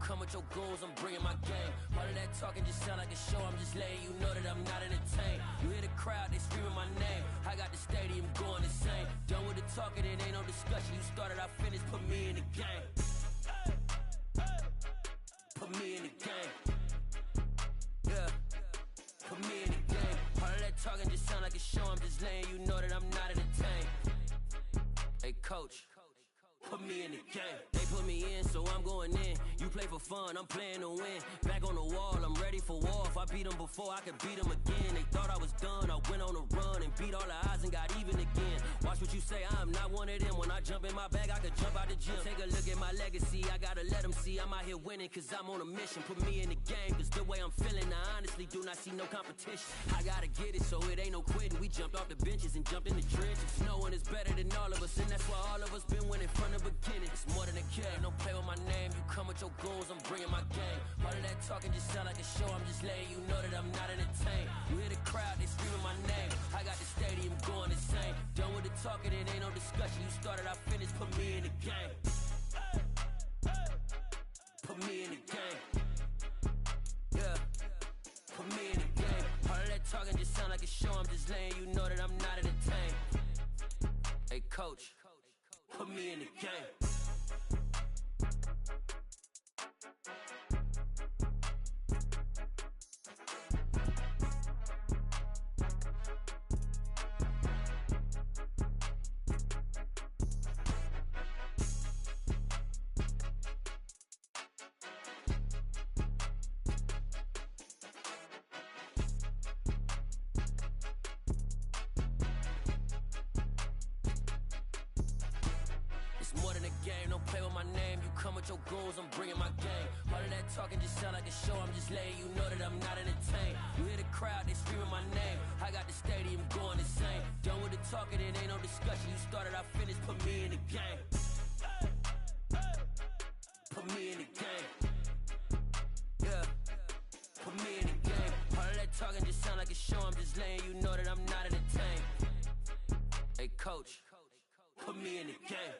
come with your goons, I'm bringing my game. All of that talking just sound like a show, I'm just letting you know that I'm not entertained. You hear the crowd, they screaming my name. I got the stadium going insane. Done with the talking, it ain't no discussion. You started, I finished, put me in the game. Put me in the game. Yeah, put me in the game. All of that talking just sound like a show, I'm just letting you know that I'm not entertained. Hey coach, put me in the game. They put me in, so I'm going in. You play for fun, I'm playing to win. Back on the wall, I'm ready for war. If I beat them before, I could beat them again. They thought I was done, I went on a run and beat all the odds and got even again. Watch what you say, I'm not one of them. When I jump in my bag, I could jump out the gym. Take a look at my legacy, I gotta let them see I'm out here winning, cause I'm on a mission. Put me in the game, cause the way I'm feeling, I honestly do not see no competition. I gotta get it, so it ain't no quitting. We jumped off the benches and jumped in the trenches. No one is better than all of us, and that's why all of us been winning from the beginning. It's more than a game, don't play with my name. You come with your goons, I'm bringing my game. All of that talking just sound like a show, I'm just letting you know that I'm not entertained. You hear the crowd, they screaming my name. I got the stadium going insane. Done with the talking, it ain't no discussion. You started, I finished, put me in the game. Put me in the game. Yeah, put me in the game. All of that talking just sound like a show, I'm just letting you know that I'm not entertained. Hey coach, put me in the game. Your goals, I'm bringing my game. All of that talking just sound like a show, I'm just letting you know that I'm not entertained. You hear the crowd, they screaming my name. I got the stadium going insane. Done with the talking, it ain't no discussion. You started, I finished, put me in the game. Put me in the game. Yeah, put me in the game. All of that talking just sound like a show, I'm just letting you know that I'm not entertained. Hey coach, put me in the game.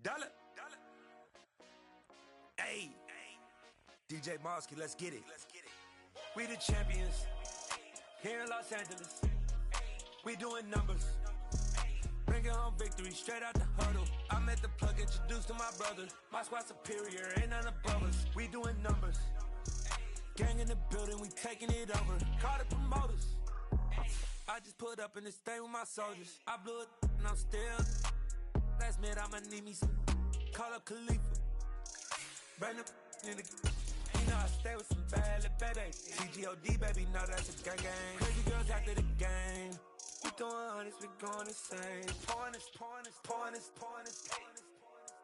Dollar. Hey, DJ Mosky, let's get it. We the champions here in Los Angeles. We doing numbers, bringing home victory straight out the huddle. I'm at the plug, introduced to my brother. My squad superior, ain't none above us. We doing numbers, gang in the building, we taking it over. Call the promoters. I just put up in this thing with my soldiers. I blew it and I'm still. Last minute I'ma need me some. Call up Khalifa. Brand new in the. You know I stay with some bad little baby. CGOD baby, know that's a gang gang. Crazy girls after the game. We throwing hundreds, we going insane. Pouring this.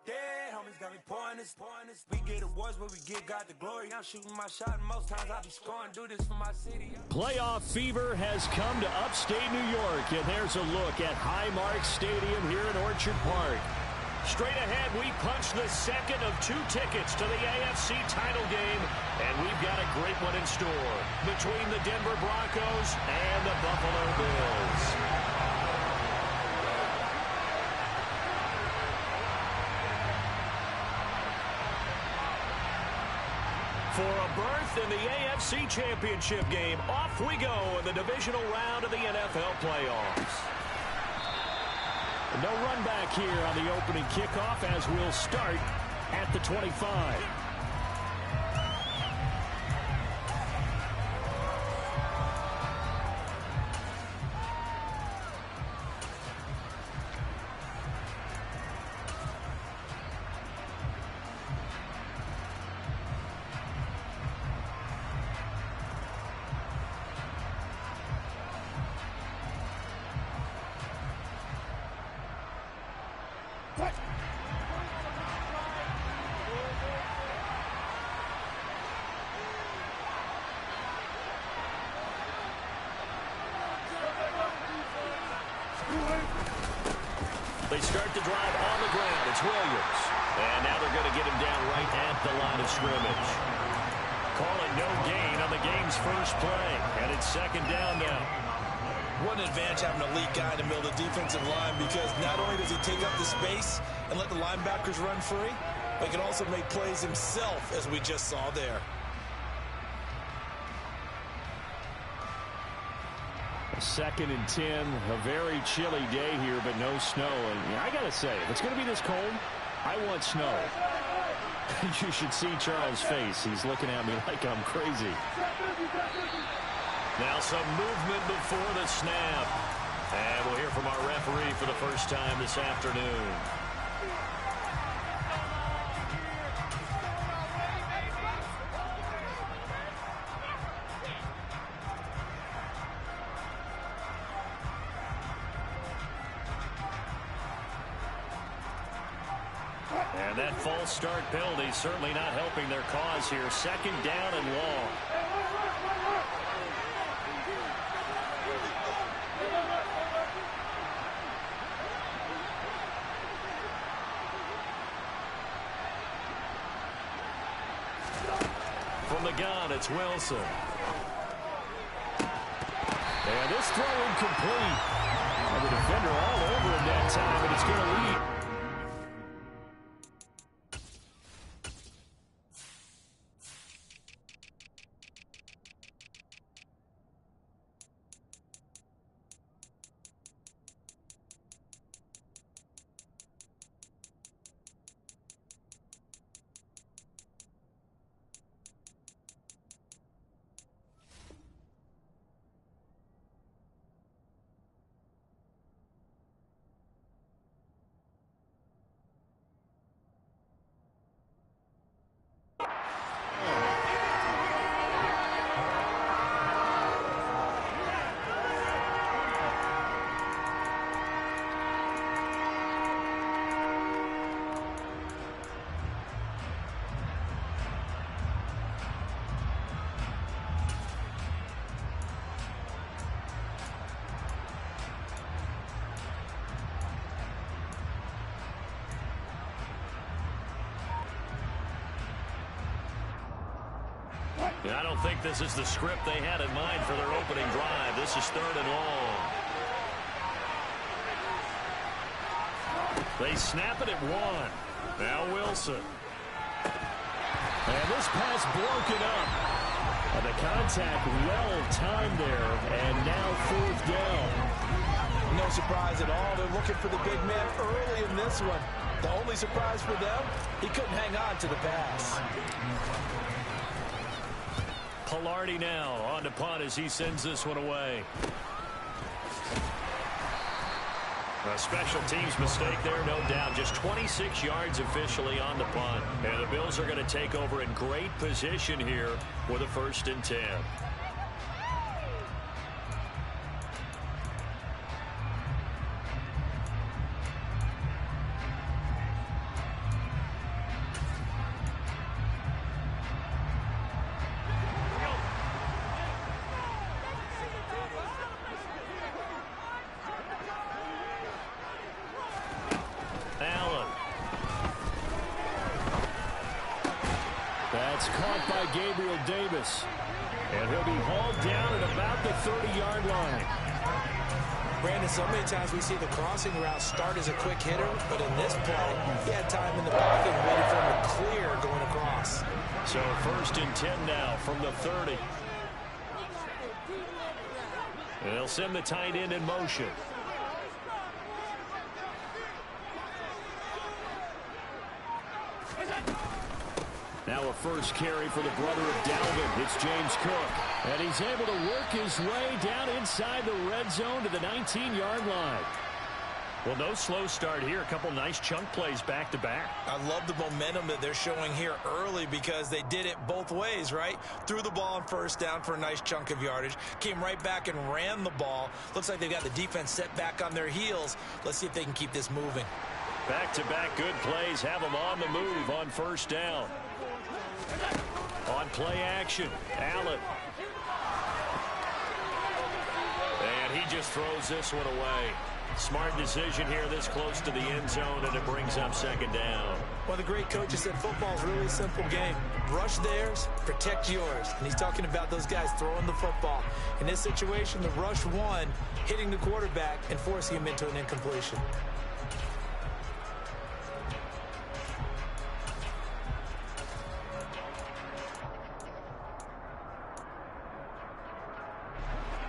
Dead homies got me pouring this. We get awards where we give God the glory. I'm shooting my shot and most times I be scoring. Do this for my city. Playoff fever has come to upstate New York, and there's a look at Highmark Stadium here in Orchard Park. Straight ahead, we punch the second of 2 tickets to the AFC title game, and we've got a great one in store between the Denver Broncos and the Buffalo Bills. For a berth in the AFC Championship game. Off we go in the divisional round of the NFL playoffs. No run back here on the opening kickoff as we'll start at the 25. They start the drive on the ground. It's Williams. And now they're going to get him down right at the line of scrimmage. Call it no gain on the game's first play. And it's second down now. What an advantage having a elite guy in the middle of the defensive line, because not only does he take up the space and let the linebackers run free, but he can also make plays himself, as we just saw there. Second and 10, a very chilly day here, but no snow. And I got to say, if it's going to be this cold, I want snow. You should see Charles' face. He's looking at me like I'm crazy. Now some movement before the snap. And we'll hear from our referee for the first time this afternoon. And that false start penalty certainly not helping their cause here. Second down and long. From the gun, it's Wilson. And this throw incomplete. And the defender all over him that time, but it's going to lead. I don't think this is the script they had in mind for their opening drive. This is third and long. They snap it at one. Now Wilson. And this pass broken up. And the contact well timed there. And now fourth down. No surprise at all. They're looking for the big man early in this one. The only surprise for them, he couldn't hang on to the pass. Pilardi now on to punt as he sends this one away. A special teams mistake there, no doubt. Just 26 yards officially on the punt. And the Bills are going to take over in great position here with a 1st and 10. That's caught by Gabriel Davis. And he'll be hauled down at about the 30-yard line. Brandon, so many times we see the crossing route start as a quick hitter, but in this play, he had time in the pocket and waited for him to clear going across. So 1st and 10 now from the 30. And they'll send the tight end in motion. Now a first carry for the brother of Dalvin. It's James Cook. And he's able to work his way down inside the red zone to the 19-yard line. Well, no slow start here. A couple nice chunk plays back-to-back. I love the momentum that they're showing here early because they did it both ways, right? Threw the ball on 1st down for a nice chunk of yardage. Came right back and ran the ball. Looks like they've got the defense set back on their heels. Let's see if they can keep this moving. Back-to-back good plays have them on the move on 1st down. On play action, Allen. And he just throws this one away. Smart decision here this close to the end zone, and it brings up 2nd down. One of the great coaches said football's really a simple game. Rush theirs, protect yours. And he's talking about those guys throwing the football. In this situation, the rush won, hitting the quarterback and forcing him into an incompletion.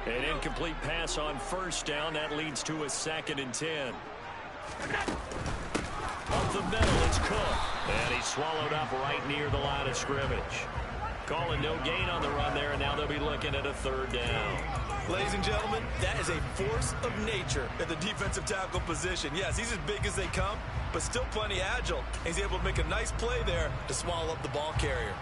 An incomplete pass on 1st down. That leads to a 2nd and 10. Up the middle, it's Cook. And he's swallowed up right near the line of scrimmage. Calling no gain on the run there, and now they'll be looking at a 3rd down. Ladies and gentlemen, that is a force of nature at the defensive tackle position. Yes, he's as big as they come, but still plenty agile. He's able to make a nice play there to swallow up the ball carrier.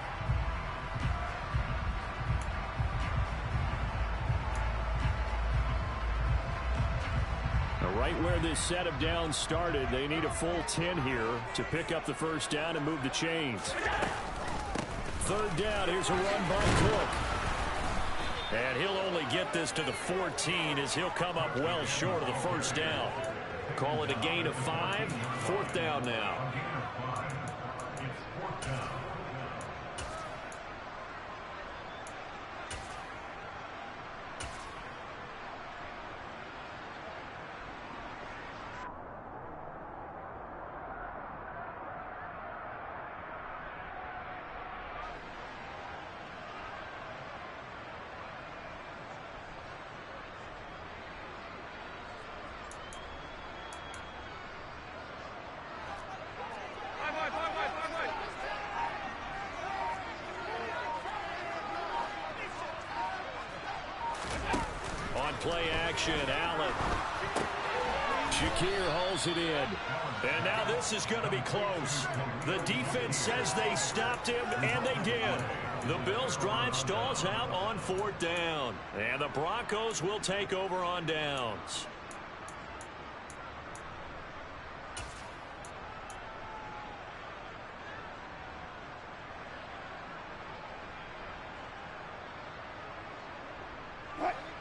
Right where this set of downs started, they need a full 10 here to pick up the 1st down and move the chains. 3rd down, here's a run by Cook. And he'll only get this to the 14 as he'll come up well short of the 1st down. Call it a gain of 5, 4th down now. Play action, Allen. Shakir holds it in. And now this is going to be close. The defense says they stopped him, and they did. The Bills' drive stalls out on 4th down. And the Broncos will take over on downs.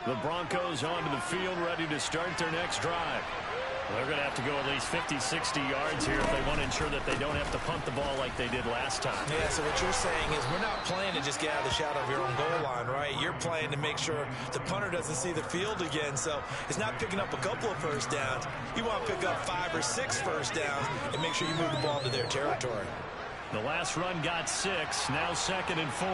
The Broncos onto the field, ready to start their next drive. They're going to have to go at least 50, 60 yards here if they want to ensure that they don't have to punt the ball like they did last time. Yeah, so what you're saying is we're not playing to just get out of the shadow of your own goal line, right? You're playing to make sure the punter doesn't see the field again. So it's not picking up a couple of 1st downs. You want to pick up 5 or 6 1st downs and make sure you move the ball to their territory. The last run got 6, now 2nd and 4.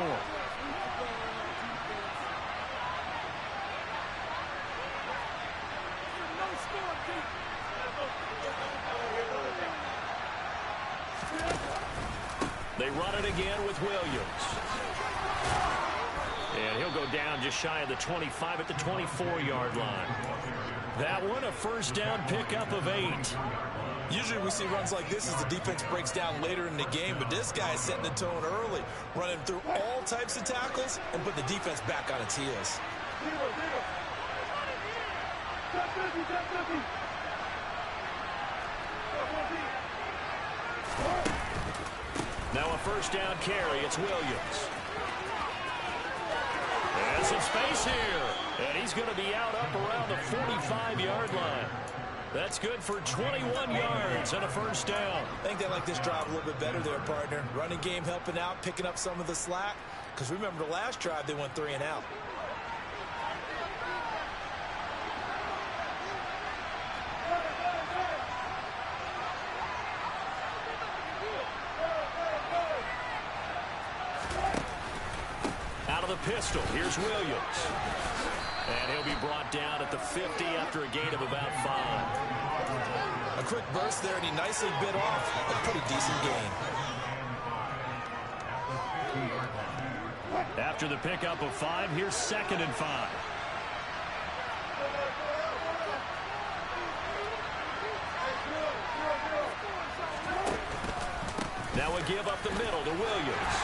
They run it again with Williams. And he'll go down just shy of the 25 at the 24-yard line. That one, a 1st down pickup of 8. Usually we see runs like this as the defense breaks down later in the game, but this guy is setting the tone early, running through all types of tackles and put the defense back on its heels. Now a 1st down carry. It's Williams. And some space here. And he's going to be out up around the 45-yard line. That's good for 21 yards and a 1st down. I think they like this drive a little bit better there, partner. Running game helping out, picking up some of the slack. Because remember the last drive, they went 3 and out. the pistol. Here's Williams. And he'll be brought down at the 50 after a gain of about 5. A quick burst there, and he nicely bit off a pretty decent gain. After the pickup of 5, here's 2nd and 5. Now a give up the middle to Williams.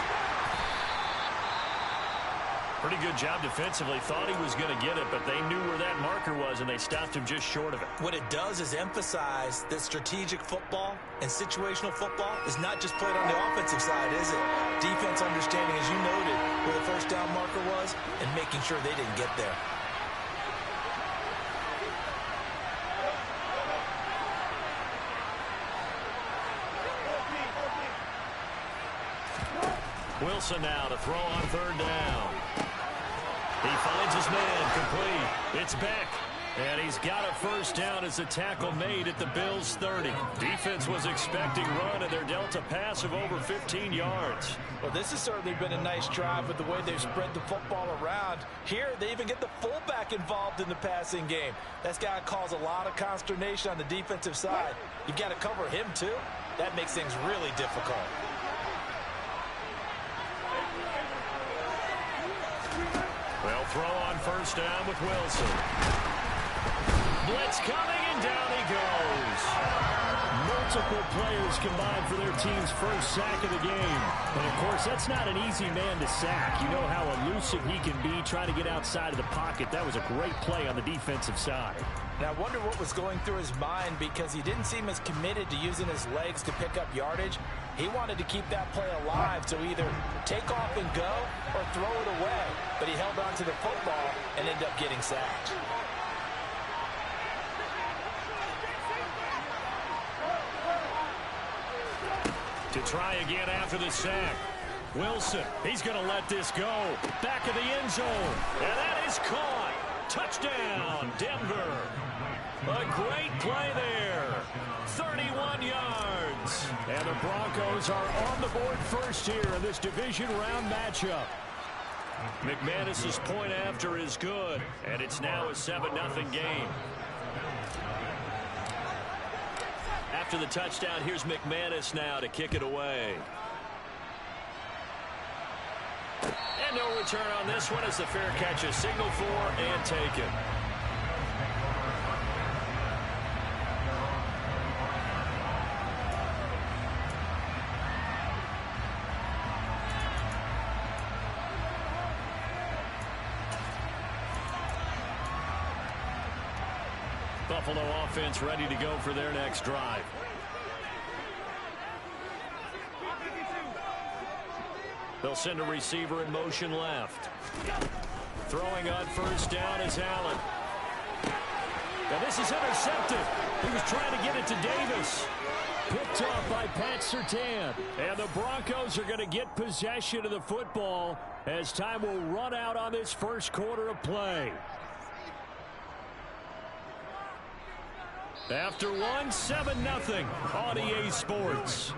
Pretty good job defensively. Thought he was going to get it, but they knew where that marker was, and they stopped him just short of it. What it does is emphasize that strategic football and situational football is not just played on the offensive side, is it? Defense understanding, as you noted, where the first down marker was and making sure they didn't get there. Wilson now to throw on 3rd down. He finds his man, complete. It's Beck, and he's got a 1st down as the tackle made at the Bills' 30. Defense was expecting run, and they're dealt a pass of over 15 yards. Well, this has certainly been a nice drive with the way they've spread the football around. Here, they even get the fullback involved in the passing game. That's got to cause a lot of consternation on the defensive side. You've got to cover him, too. That makes things really difficult. They'll throw on 1st down with Wilson. Blitz coming, and down he goes. Multiple players combined for their team's 1st sack of the game. And, of course, that's not an easy man to sack. You know how elusive he can be trying to get outside of the pocket. That was a great play on the defensive side. Now, I wonder what was going through his mind, because he didn't seem as committed to using his legs to pick up yardage. He wanted to keep that play alive, to either take off and go or throw it away. But he held on to the football and ended up getting sacked. To try again after the sack. Wilson, he's going to let this go. Back of the end zone. And that is caught. Touchdown, Denver. A great play there. 31 yards. And the Broncos are on the board first here in this division round matchup. McManus's point after is good, and it's now a 7-0 game. After the touchdown, here's McManus now to kick it away. And no return on this one as the fair catch is signaled for and taken. Buffalo offense ready to go for their next drive. They'll send a receiver in motion left. Throwing on 1st down is Allen. Now this is intercepted. He was trying to get it to Davis. Picked off by Pat Surtain. And the Broncos are going to get possession of the football as time will run out on this 1st quarter of play. After 7-0 on EA Sports.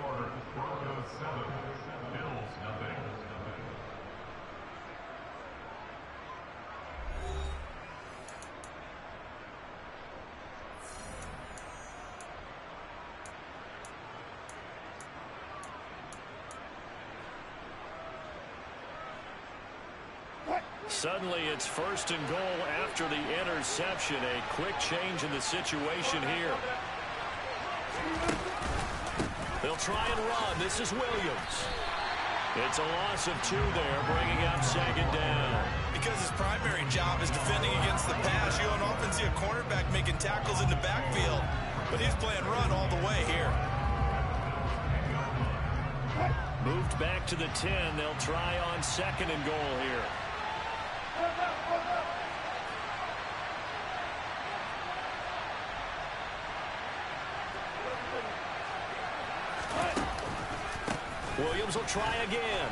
Suddenly it's 1st and goal after the interception. A quick change in the situation here. They'll try and run. This is Williams. It's a loss of 2 there, bringing up 2nd down. Because his primary job is defending against the pass, you don't often see a cornerback making tackles in the backfield. But he's playing run all the way here. Moved back to the 10. They'll try on 2nd and goal here. Williams will try again.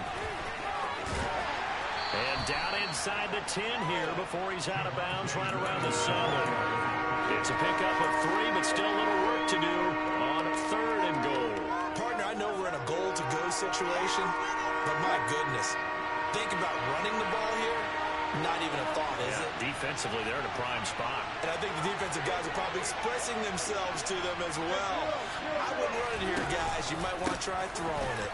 And down inside the 10 here before he's out of bounds right around the 7. It's a pickup of 3, but still a little work to do on 3rd and goal. Partner, I know we're in a goal-to-go situation, but my goodness, think about running the ball here, not even a thought, is it? Defensively, they're in a prime spot. And I think the defensive guys are probably expressing themselves to them as well. I wouldn't run it here, guys. You might want to try throwing it.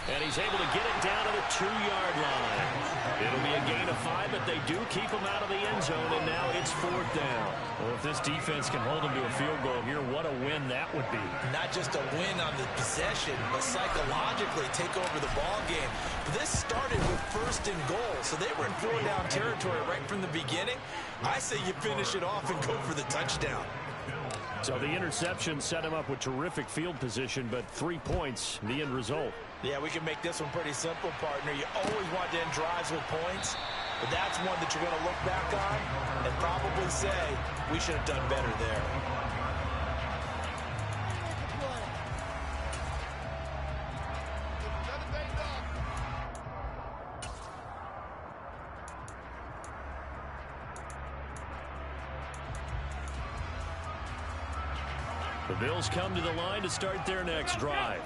And he's able to get it down to the 2-yard line. It'll be a gain of 5, but they do keep him out of the end zone, and now it's 4th down. Well, if this defense can hold him to a field goal here, what a win that would be. Not just a win on the possession, but psychologically take over the ball game. This started with 1st and goal, so they were in 4-down territory right from the beginning. I say you finish it off and go for the touchdown. So the interception set him up with terrific field position, but 3 points, the end result. Yeah, we can make this one pretty simple, partner. You always want to end drives with points, but that's one that you're going to look back on and probably say, we should have done better there. The Bills come to the line to start their next drive.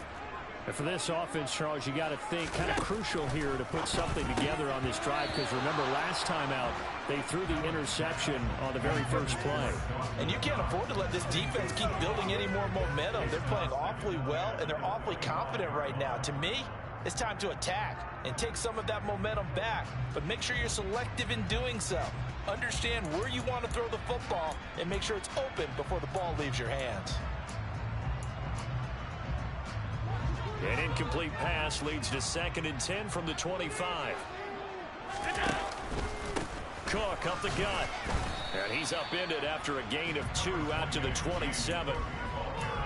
And for this offense, Charles, you got to think kind of crucial here to put something together on this drive, because remember last time out, they threw the interception on the very first play. And you can't afford to let this defense keep building any more momentum. They're playing awfully well, and they're awfully confident right now. To me, it's time to attack and take some of that momentum back, but make sure you're selective in doing so. Understand where you want to throw the football and make sure it's open before the ball leaves your hands. An incomplete pass leads to 2nd and 10 from the 25. Cook up the gut. And he's upended after a gain of 2 out to the 27.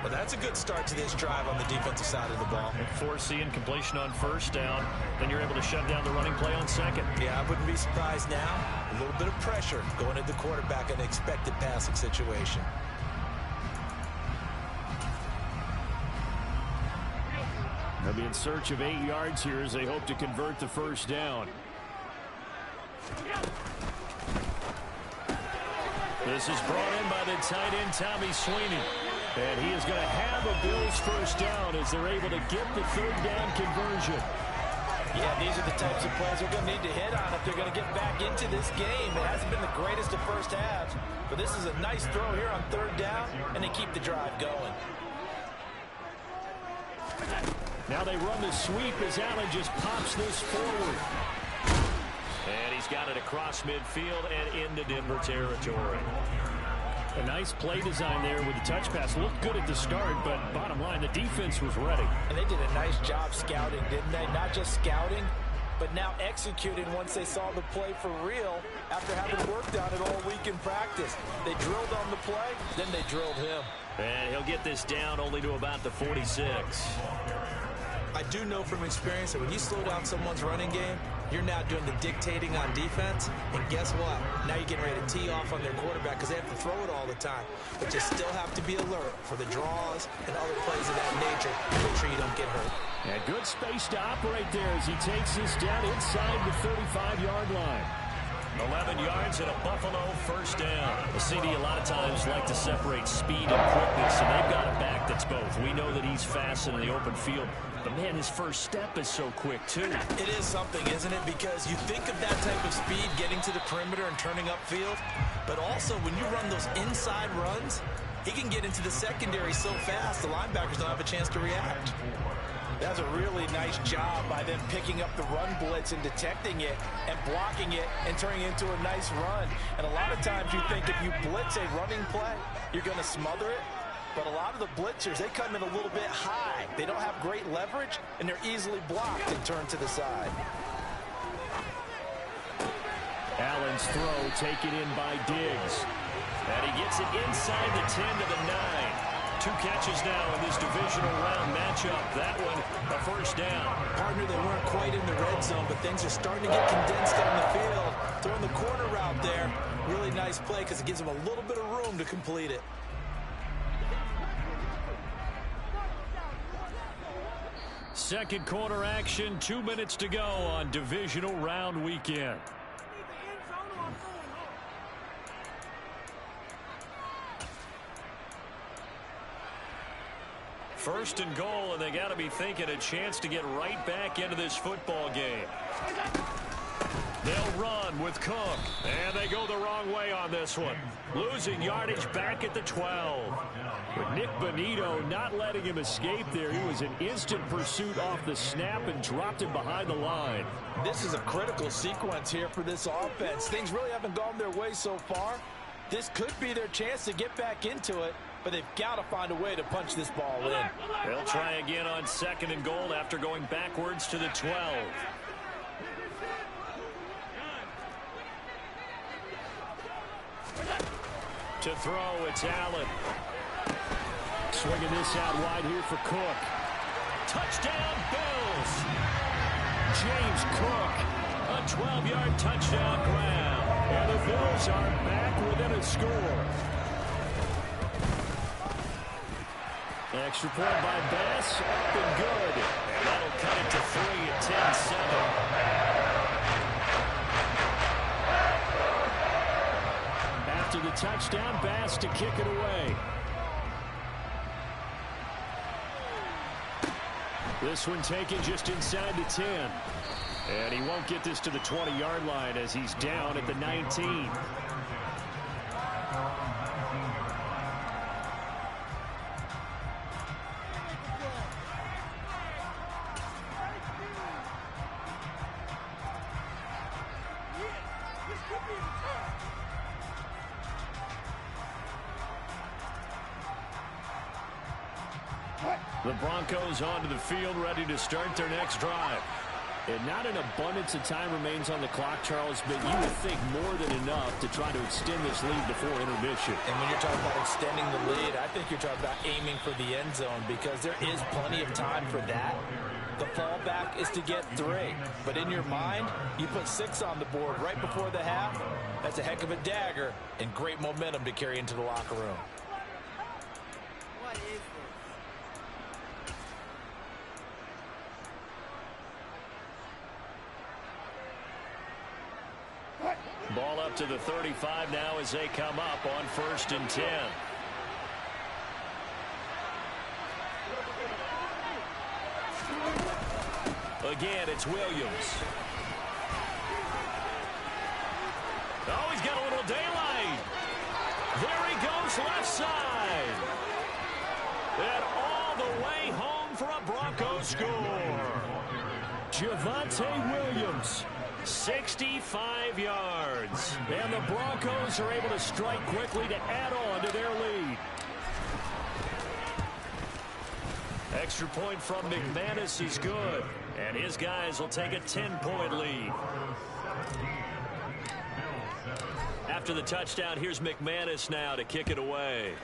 Well, that's a good start to this drive on the defensive side of the ball. And force the incompletion on 1st down. Then you're able to shut down the running play on 2nd. Yeah, I wouldn't be surprised now. A little bit of pressure going at the quarterback in an expected passing situation. They'll be in search of 8 yards here as they hope to convert the 1st down. This is brought in by the tight end, Tommy Sweeney. And he is going to have a Bills 1st down as they're able to get the 3rd down conversion. Yeah, these are the types of plays they're going to need to hit on if they're going to get back into this game. It hasn't been the greatest of first halves, but this is a nice throw here on 3rd down, and they keep the drive going. Now they run the sweep as Allen just pops this forward. And he's got it across midfield and into Denver territory. A nice play design there with the touch pass. Looked good at the start, but bottom line, the defense was ready. And they did a nice job scouting, didn't they? Not just scouting, but now executing once they saw the play for real after having worked on it all week in practice. They drilled on the play, then they drilled him. And he'll get this down only to about the 46. I do know from experience that when you slow down someone's running game, you're now doing the dictating on defense, and guess what? Now you're getting ready to tee off on their quarterback because they have to throw it all the time. But you still have to be alert for the draws and other plays of that nature to make sure you don't get hurt. And good space to operate there as he takes this down inside the 35-yard line. 11 yards and a Buffalo 1st down. The CD a lot of times like to separate speed and quickness, and they've got a back that's both. We know that he's fast in the open field, but man, his first step is so quick too. It is something, isn't it? Because you think of that type of speed getting to the perimeter and turning upfield, but also when you run those inside runs, he can get into the secondary so fast the linebackers don't have a chance to react. That's a really nice job by them picking up the run blitz and detecting it and blocking it and turning it into a nice run. And a lot of times you think if you blitz a running play, you're going to smother it. But a lot of the blitzers, they come in a little bit high. They don't have great leverage, and they're easily blocked and turned to the side. Allen's throw taken in by Diggs. And he gets it inside the 10 to the 9. 2 catches now in this divisional round matchup. That one, a 1st down. Partner, they weren't quite in the red zone, but things are starting to get condensed on the field. Throwing the corner route there. Really nice play because it gives them a little bit of room to complete it. Second quarter action, 2 minutes to go on divisional round weekend. First and goal, and they got to be thinking a chance to get right back into this football game. They'll run with Cook, and they go the wrong way on this one. Losing yardage back at the 12. But Nick Bonito not letting him escape there. He was in instant pursuit off the snap and dropped him behind the line. This is a critical sequence here for this offense. Things really haven't gone their way so far. This could be their chance to get back into it, but they've got to find a way to punch this ball in. They'll try again on second and goal after going backwards to the 12. To throw, it's Allen. Swinging this out wide here for Cook. Touchdown, Bills. James Cook, a 12-yard touchdown grab. And the Bills are back within a score. Extra point by Bass, up and good. And that'll cut it to 3 at 10-7. After the touchdown, Bass to kick it away. This one taken just inside the 10. And he won't get this to the 20-yard line as he's down at the 19. The Broncos onto the field, ready to start their next drive. And not an abundance of time remains on the clock, Charles, but you would think more than enough to try to extend this lead before intermission. And when you're talking about extending the lead, I think you're talking about aiming for the end zone because there is plenty of time for that. The fallback is to get 3. But in your mind, you put 6 on the board right before the half. That's a heck of a dagger and great momentum to carry into the locker room. What is this? Ball up to the 35 now as they come up on 1st and 10. Again, it's Williams. Oh, he's got a little daylight. There he goes left side. And all the way home for a Broncos score. Javonte Williams. 65 yards. And the Broncos are able to strike quickly to add on to their lead. Extra point from McManus is good. And his guys will take a 10-point lead. After the touchdown, here's McManus now to kick it away.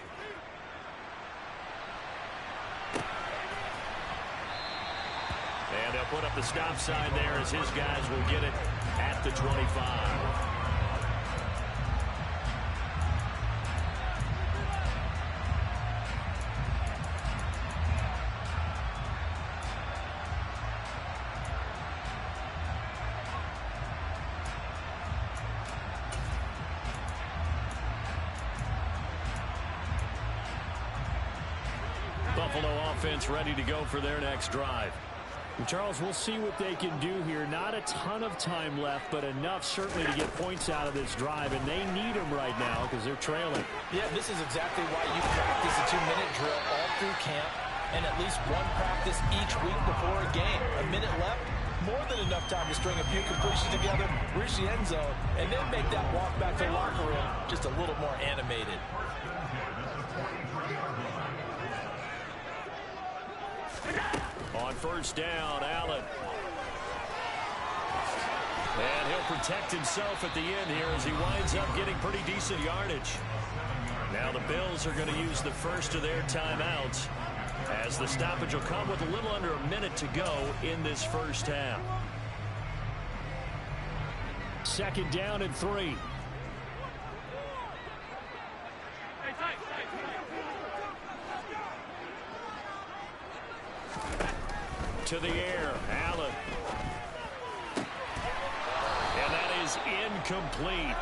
And they'll put up the stop sign there as his guys will get it at the 25. Buffalo offense ready to go for their next drive. Charles, we'll see what they can do here. Not a ton of time left, but enough certainly to get points out of this drive, and they need them right now because they're trailing. Yeah, this is exactly why you practice a 2-minute drill all through camp and at least one practice each week before a game. A minute left, more than enough time to string a few completions together, reach the end zone, and then make that walk back to the locker room just a little more animated. On 1st down, Allen. And he'll protect himself at the end here as he winds up getting pretty decent yardage. Now the Bills are going to use the first of their timeouts as the stoppage will come with a little under a minute to go in this first half. 2nd down and 3. To the air, Allen. And that is incomplete.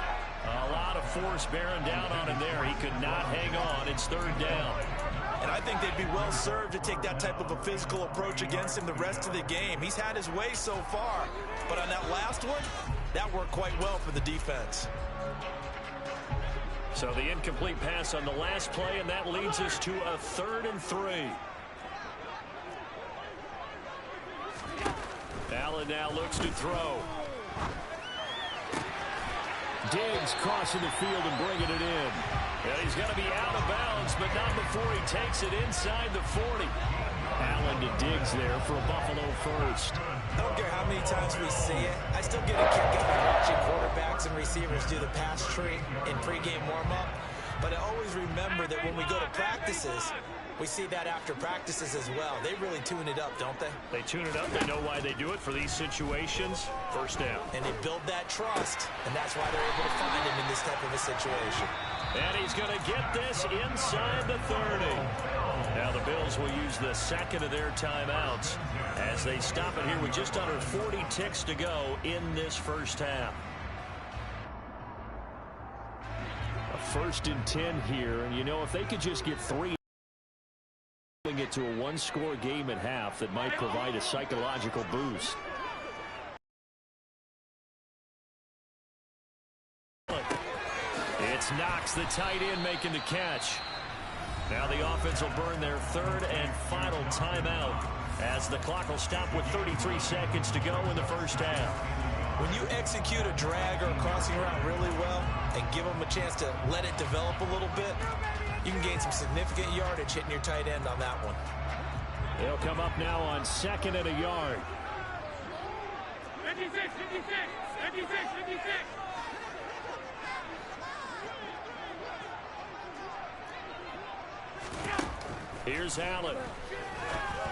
A lot of force bearing down on him there. He could not hang on. It's 3rd down. And I think they'd be well served to take that type of a physical approach against him the rest of the game. He's had his way so far, but on that last one, that worked quite well for the defense. So the incomplete pass on the last play, and that leads us to a 3rd and 3. Allen now looks to throw. Diggs crossing the field and bringing it in. And he's going to be out of bounds, but not before he takes it inside the 40. Allen to Diggs there for a Buffalo first. I don't care how many times we see it. I still get a kick out of watching quarterbacks and receivers do the pass tree in pregame warm-up. But I always remember that when we go to practices, we see that after practices as well. They really tune it up, don't they? They tune it up. They know why they do it for these situations. First down. And they build that trust, and that's why they're able to find him in this type of a situation. And he's going to get this inside the 30. Now the Bills will use the second of their timeouts as they stop it here with just under 40 ticks to go in this first half. A 1st and 10 here, and you know, if they could just get 3, it to a one-score game at half, that might provide a psychological boost. It's Knox, the tight end, making the catch. Now the offense will burn their 3rd and final timeout as the clock will stop with 33 seconds to go in the first half. When you execute a drag or a crossing route really well and give them a chance to let it develop a little bit, you can gain some significant yardage hitting your tight end on that one. They'll come up now on 2nd and a yard. 56, 56, 56, 56. Here's Allen.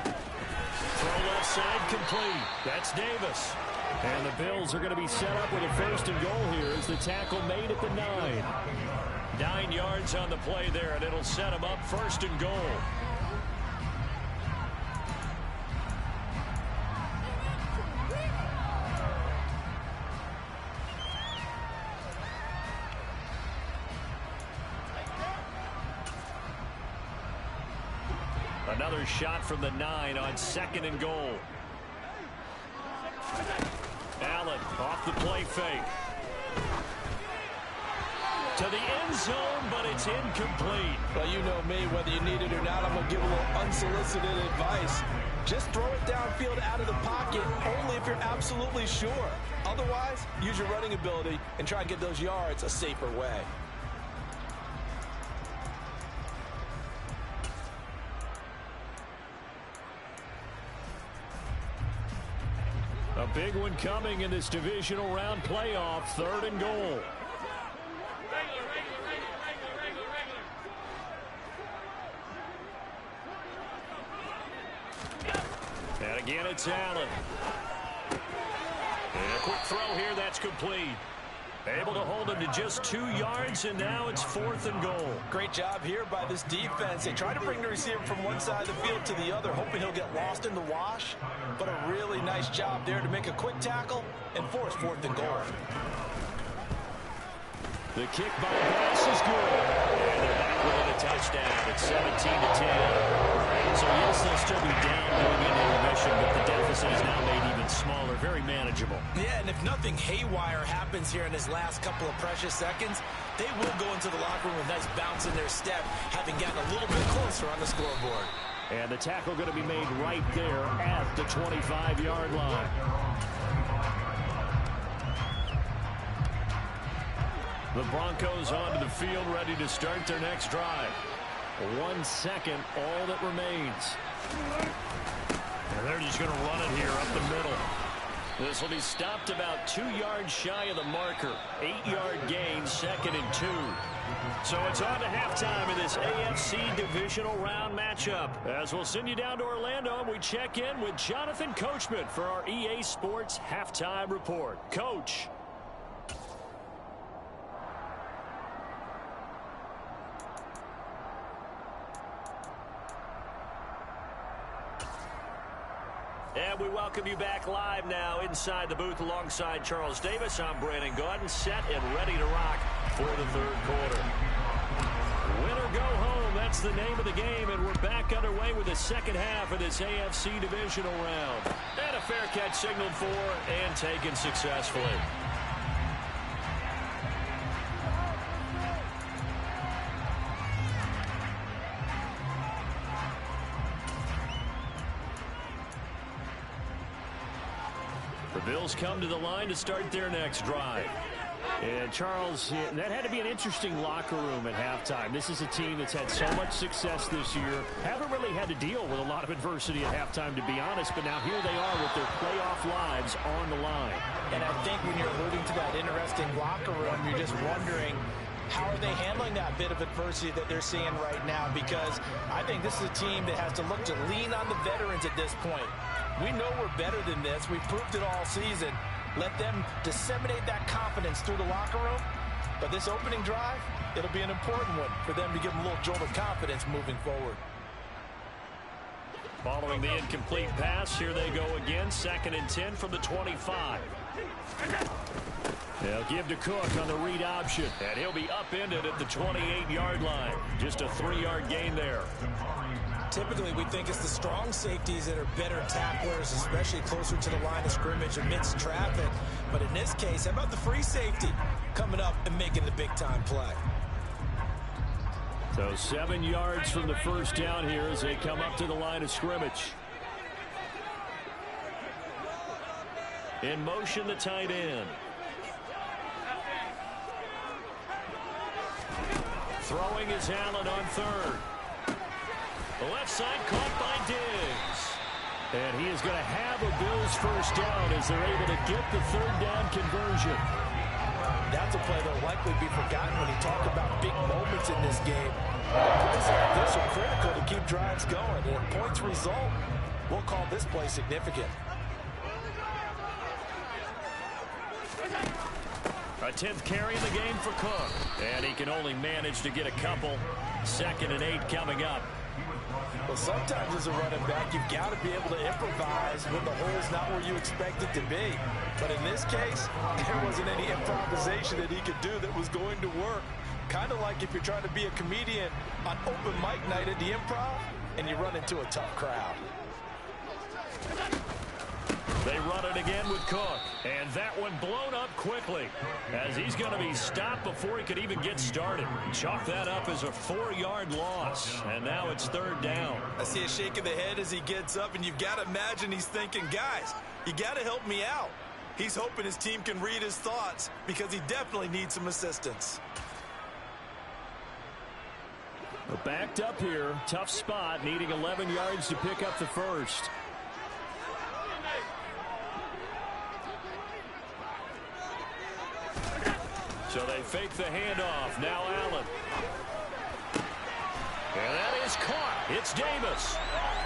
Throw left side complete. That's Davis. And the Bills are going to be set up with a 1st and goal here as the tackle made at the 9. 9 yards on the play there, and it'll set them up 1st and goal. Another shot from the 9 on 2nd and goal. Allen off the play fake. To the end zone, but it's incomplete. Well, you know me, whether you need it or not, I'm going to give a little unsolicited advice. Just throw it downfield out of the pocket, only if you're absolutely sure. Otherwise, use your running ability and try and get those yards a safer way. A big one coming in this divisional round playoff, 3rd and goal. And again, it's Allen. And a quick throw here, that's complete. Able to hold him to just 2 yards, and now it's 4th and goal. Great job here by this defense. They try to bring the receiver from one side of the field to the other, hoping he'll get lost in the wash. But a really nice job there to make a quick tackle and force 4th and goal. The kick by Bass is good. And they're back within a touchdown. It's 17-10. So, yes, they'll still be down going into intermission, but the deficit is now made even smaller. Very manageable. Yeah, and if nothing haywire happens here in his last couple of precious seconds, they will go into the locker room with a nice bounce in their step, having gotten a little bit closer on the scoreboard. And the tackle going to be made right there at the 25-yard line. The Broncos onto the field, ready to start their next drive. 1 second, all that remains. And they're just going to run it here up the middle. This will be stopped about 2 yards shy of the marker. 8-yard gain, 2nd and 2. So it's on to halftime in this AFC divisional round matchup. As we'll send you down to Orlando, and we check in with Jonathan Coachman for our EA Sports Halftime Report. Coach. And we welcome you back live now inside the booth alongside Charles Davis. I'm Brandon Gaudin, set and ready to rock for the third quarter. Win or go home, that's the name of the game, and we're back underway with the second half of this AFC divisional round. And a fair catch signaled for and taken successfully. The Bills come to the line to start their next drive. And Charles, that had to be an interesting locker room at halftime. This is a team that's had so much success this year. Haven't really had to deal with a lot of adversity at halftime, to be honest, but now here they are with their playoff lives on the line. And I think when you're alluding to that interesting locker room, you're just wondering, how are they handling that bit of adversity that they're seeing right now? Because I think this is a team that has to look to lean on the veterans at this point. We know we're better than this. We've proved it all season. Let them disseminate that confidence through the locker room. But this opening drive, it'll be an important one for them to give them a little jolt of confidence moving forward. Following the incomplete pass, here they go again. 2nd and 10 from the 25. They'll give to Cook on the read option, and he'll be upended at the 28-yard line. Just a 3-yard gain there. Typically, we think it's the strong safeties that are better tacklers, especially closer to the line of scrimmage amidst traffic. But in this case, how about the free safety coming up and making the big-time play? So 7 yards from the first down here as they come up to the line of scrimmage. In motion, the tight end. Throwing is Allen on 3rd. The left side caught by Diggs. And he is going to have a Bills first down as they're able to get the 3rd down conversion. That's a play that will likely be forgotten when you talk about big moments in this game. Plays like this are critical to keep drives going. And if points result, we'll call this play significant. A 10th carry in the game for Cook. And he can only manage to get a couple. 2nd and 8 coming up. Well, sometimes as a running back, you've got to be able to improvise when the hole's not where you expect it to be. But in this case, there wasn't any improvisation that he could do that was going to work. Kind of like if you're trying to be a comedian on open mic night at the Improv and you run into a tough crowd. They run it again with Cook, and that one blown up quickly as he's going to be stopped before he could even get started. Chalk that up as a 4-yard loss, and now it's 3rd down. I see a shake of the head as he gets up, and you've got to imagine he's thinking, guys, you got to help me out. He's hoping his team can read his thoughts because he definitely needs some assistance. Backed up here, tough spot, needing 11 yards to pick up the first. So they fake the handoff. Now Allen. And that is caught. It's Davis.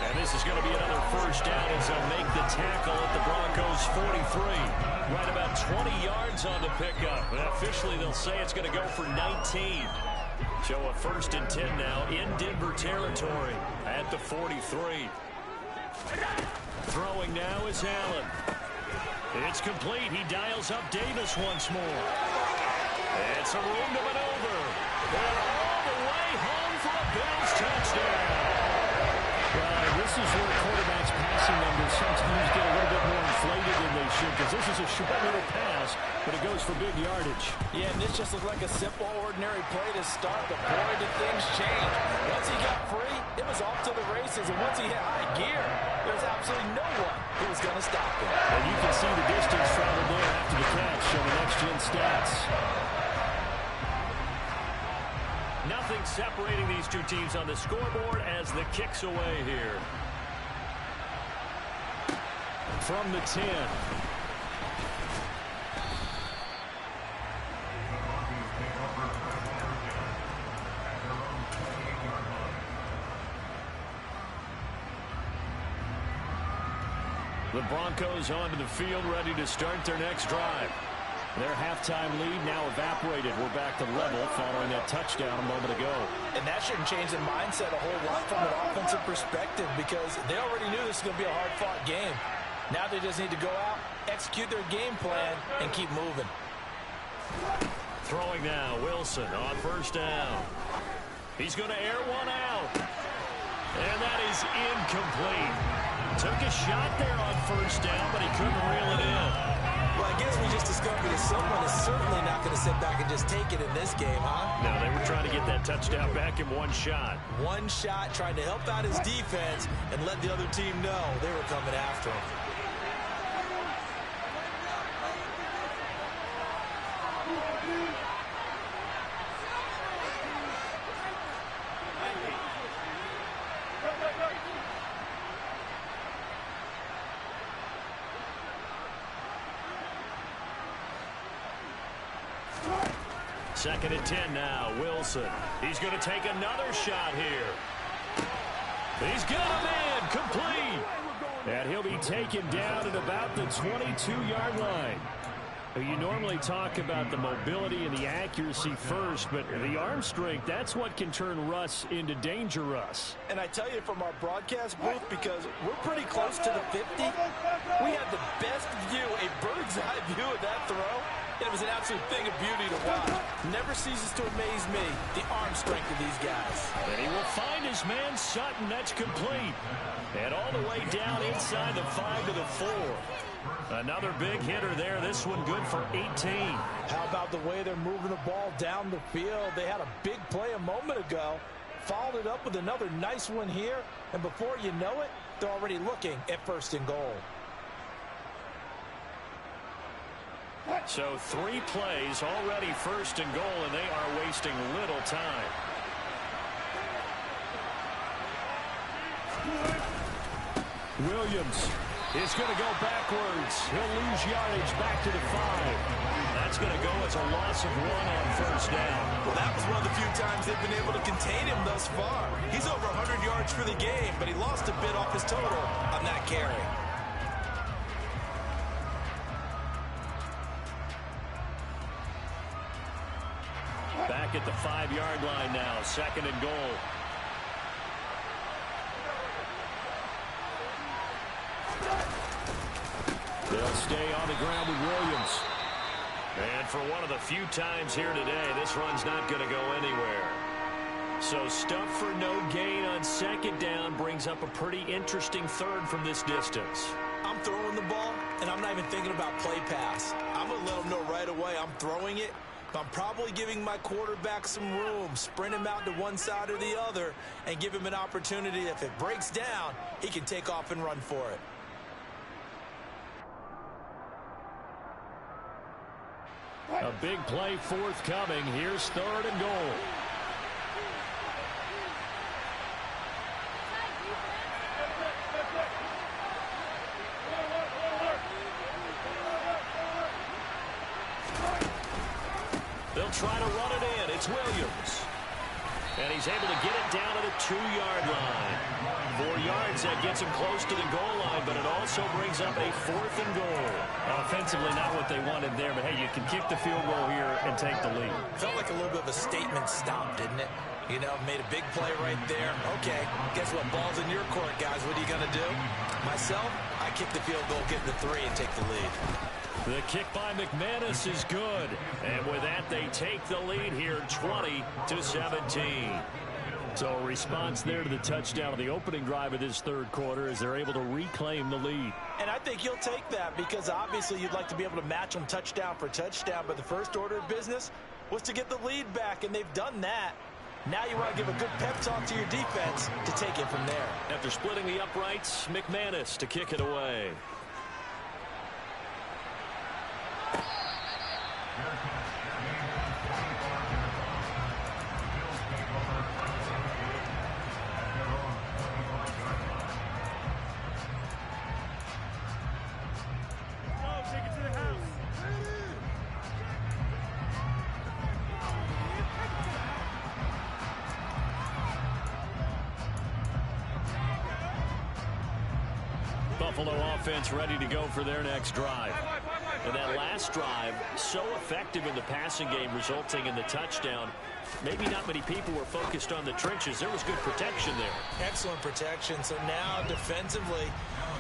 And this is going to be another first down as they'll make the tackle at the Broncos 43. Right about 20 yards on the pickup. And officially they'll say it's going to go for 19. So a 1st and 10 now in Denver territory at the 43. Throwing now is Allen. It's complete. He dials up Davis once more. It's a room to maneuver. They're all the way home for a Bills touchdown. This is where quarterbacks' passing numbers sometimes get a little bit more inflated than they should, because this is a short little pass, but it goes for big yardage. Yeah, and this just looked like a simple, ordinary play to start, but boy, did things change. Once he got free, it was off to the races, and once he hit high gear, there's absolutely no one who was going to stop him. And you can see the distance traveled there after the catch on the next-gen stats. Nothing separating these two teams on the scoreboard as the kick's away here. From the 10. The Broncos onto the field, ready to start their next drive. Their halftime lead now evaporated. We're back to level following that touchdown a moment ago. And that shouldn't change the mindset a whole lot from an offensive perspective, because they already knew this was going to be a hard-fought game. Now they just need to go out, execute their game plan, and keep moving. Throwing now, Wilson on 1st down. He's going to air one out. And that is incomplete. Took a shot there on first down, but he couldn't reel it in. Well, I guess we just discovered that someone is certainly not going to sit back and just take it in this game, huh? No, they were trying to get that touchdown back in one shot. One shot, trying to help out his defense and let the other team know they were coming after him. Second and 10 now, Wilson. He's going to take another shot here. He's got him in, complete. And he'll be taken down at about the 22-yard line. You normally talk about the mobility and the accuracy first, but the arm strength, that's what can turn Russ into danger Russ. And I tell you from our broadcast booth, because we're pretty close to the 50, we had the best view, a bird's eye view of that throw. It was an absolute thing of beauty to watch. Never ceases to amaze me, the arm strength of these guys. And he will find his man Sutton. That's complete. And all the way down inside the 5 to the 4. Another big hitter there. This one good for 18. How about the way they're moving the ball down the field? They had a big play a moment ago. Followed it up with another nice one here. And before you know it, they're already looking at first and goal. So 3 plays already first and goal, and they are wasting little time. Williams is going to go backwards. He'll lose yardage back to the 5. That's going to go as a loss of 1 on first down. Well, that was one of the few times they've been able to contain him thus far. He's over 100 yards for the game, but he lost a bit off his total on that carry. Back at the 5-yard line now, second and goal. They'll stay on the ground with Williams. And for one of the few times here today, this run's not going to go anywhere. So stuff for no gain on second down brings up a pretty interesting third from this distance. I'm throwing the ball, and I'm not even thinking about play pass. I'm going to let them know right away I'm throwing it. I'm probably giving my quarterback some room, sprint him out to one side or the other, and give him an opportunity. If it breaks down, he can take off and run for it. A big play forthcoming. Here's third and goal. They'll try to run it in. It's Williams. And he's able to get it down to the 2-yard line. 4 yards, that gets him close to the goal line, but it also brings up a 4th and goal. Offensively, not what they wanted there, but hey, you can kick the field goal here and take the lead. Felt like a little bit of a statement stop, didn't it? You know, made a big play right there. Okay, guess what? Ball's in your court, guys. What are you going to do? Myself, I kick the field goal, get the 3, and take the lead. The kick by McManus is good. And with that, they take the lead here 20-17. So a response there to the touchdown of the opening drive of this third quarter as they're able to reclaim the lead. And I think you'll take that because obviously you'd like to be able to match them touchdown for touchdown. But the first order of business was to get the lead back, and they've done that. Now you want to give a good pep talk to your defense to take it from there. After splitting the uprights, McManus to kick it away. Buffalo offense ready to go for their next drive. And that last drive, so effective in the passing game, resulting in the touchdown. Maybe not many people were focused on the trenches. There was good protection there. Excellent protection. So now defensively,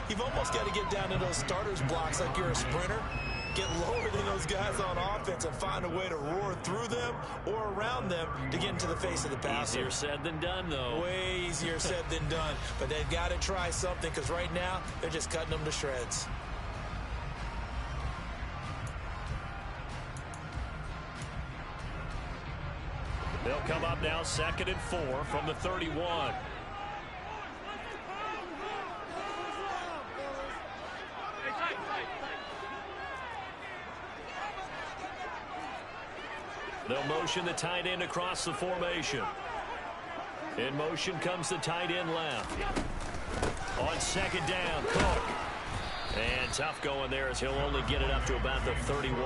you've almost got to get down to those starters blocks like you're a sprinter. get lower than those guys on offense and find a way to roar through them or around them to get into the face of the passer. Easier said than done, though. Way easier said than done. But they've got to try something because right now they're just cutting them to shreds. They'll come up now 2nd and 4 from the 31. They'll motion the tight end across the formation. In motion comes the tight end left. On 2nd down, Cook. And tough going there as he'll only get it up to about the 31.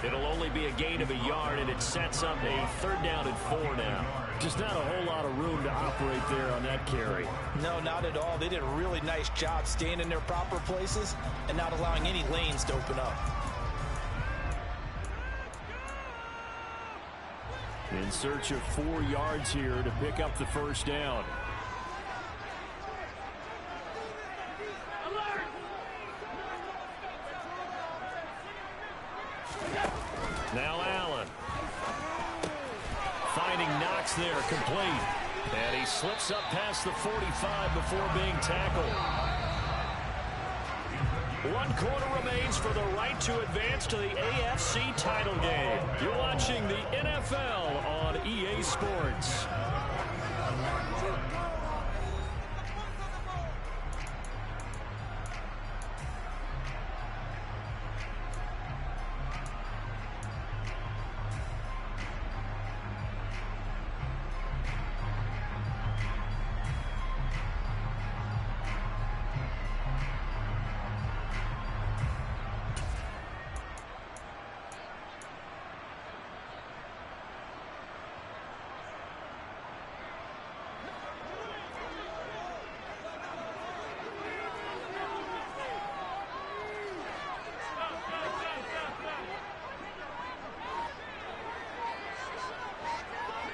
It'll only be a gain of a yard, and it sets up a 3rd down and 4 now. Just not a whole lot of room to operate there on that carry. No, not at all. They did a really nice job staying in their proper places and not allowing any lanes to open up. In search of 4 yards here to pick up the 1st down. Now Allen. Finding Knox there, complete. And he slips up past the 45 before being tackled. 1 quarter remains for the right to advance to the AFC title game. You're watching the NFL on EA Sports.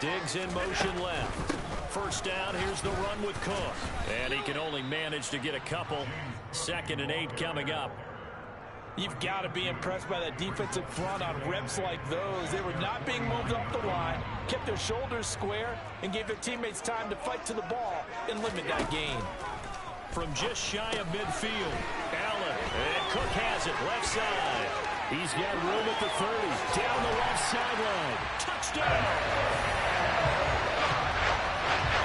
Diggs in motion left. 1st down, here's the run with Cook. And he can only manage to get a couple. 2nd and 8 coming up. You've got to be impressed by that defensive front on reps like those. They were not being moved up the line, kept their shoulders square, and gave their teammates time to fight to the ball and limit that gain. From just shy of midfield, Allen, and Cook has it, left side. He's got room at the 30, down the left sideline. Touchdown!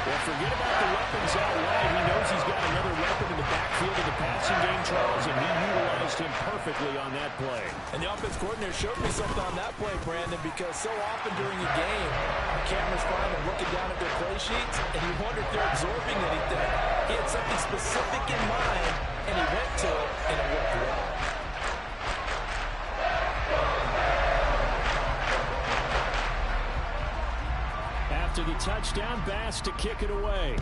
Well, forget about the weapons out wide. He knows he's got another weapon in the backfield of the passing game, Charles, and he utilized him perfectly on that play. And the offense coordinator showed me something on that play, Brandon, because so often during a game, the cameras find them looking down at their play sheets, and you wonder if they're absorbing anything. He had something specific in mind, and he went to it, and it worked well. After the touchdown, Bass to kick it away.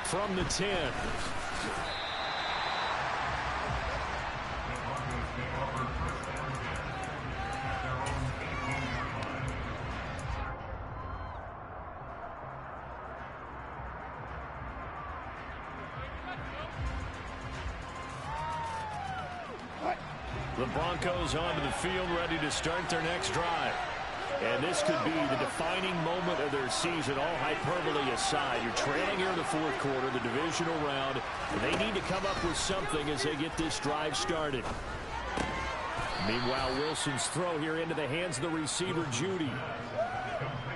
From the 10. The Broncos onto the field, ready to start their next drive. And this could be the defining moment of their season, all hyperbole aside. You're trailing here in the 4th quarter, the divisional round. They need to come up with something as they get this drive started. Meanwhile, Wilson's throw here into the hands of the receiver, Judy.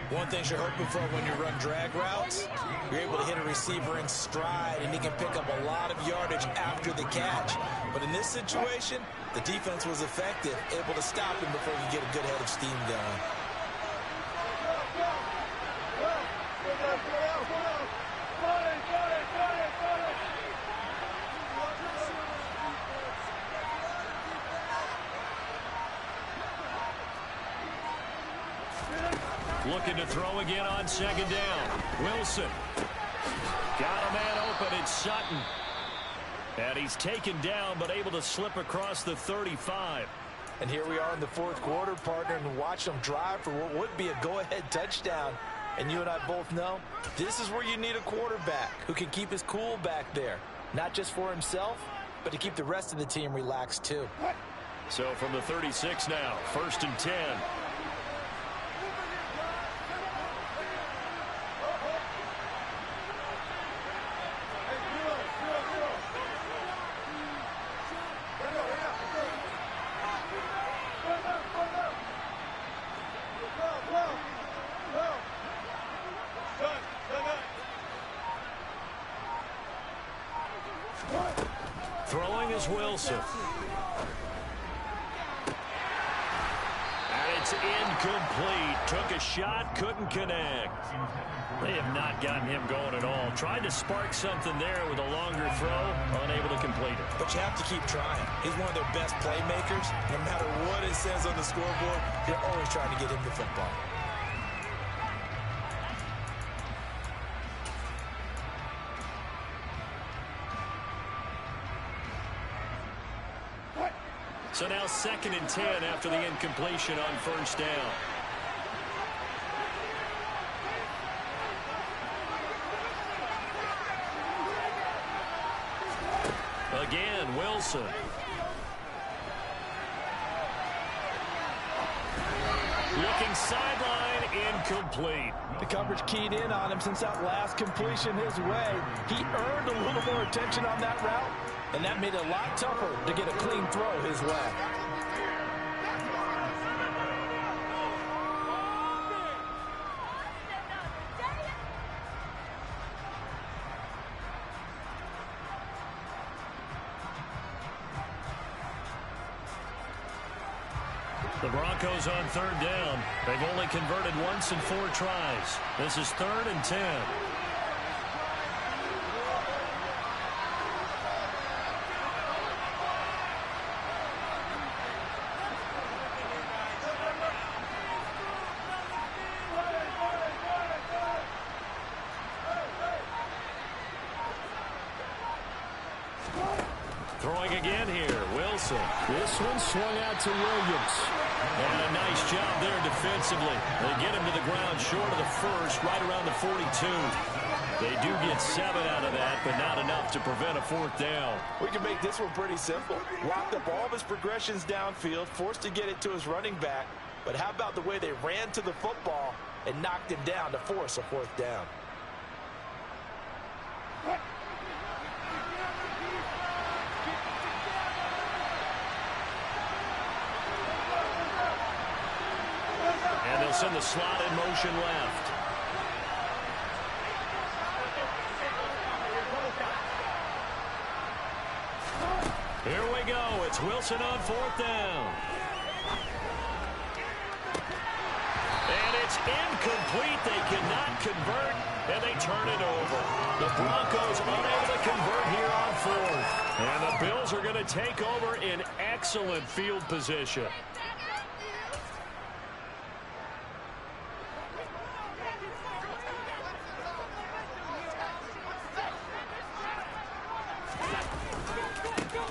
One thing you're hoping for when you run drag routes, you're able to hit a receiver in stride, and he can pick up a lot of yardage after the catch. But in this situation, the defense was effective, able to stop him before he could get a good head of steam going. Looking to throw again on 2nd down. Wilson. Got a man open. It's Sutton. And he's taken down, but able to slip across the 35. And here we are in the 4th quarter, partner, and watch them drive for what would be a go-ahead touchdown. And you and I both know this is where you need a quarterback who can keep his cool back there. not just for himself, but to keep the rest of the team relaxed too. So from the 36 now, 1st and 10. Throwing is Wilson. And it's incomplete. Took a shot, couldn't connect. They have not gotten him going at all. Tried to spark something there with a longer throw, unable to complete it. But you have to keep trying. He's one of their best playmakers. No matter what it says on the scoreboard, they're always trying to get him the football. So now 2nd and 10 after the incompletion on 1st down. Again, Wilson. Looking sideline, incomplete. The coverage keyed in on him since that last completion his way. He earned a little more attention on that route, and that made it a lot tougher to get a clean throw his way. The Broncos on 3rd down. They've only converted once in 4 tries. This is 3rd and 10. Throwing again here, Wilson. This one swung out to Williams. And a nice job there defensively. They get him to the ground short of the 1st, right around the 42. They do get 7 out of that, but not enough to prevent a 4th down. We can make this one pretty simple. Locked up all of his progressions downfield, forced to get it to his running back. But how about the way they ran to the football and knocked him down to force a 4th down? And they'll send the slot in motion left. Here we go. It's Wilson on 4th down. And it's incomplete. They cannot convert, and they turn it over. The Broncos unable to convert here on 4th. And the Bills are going to take over in excellent field position.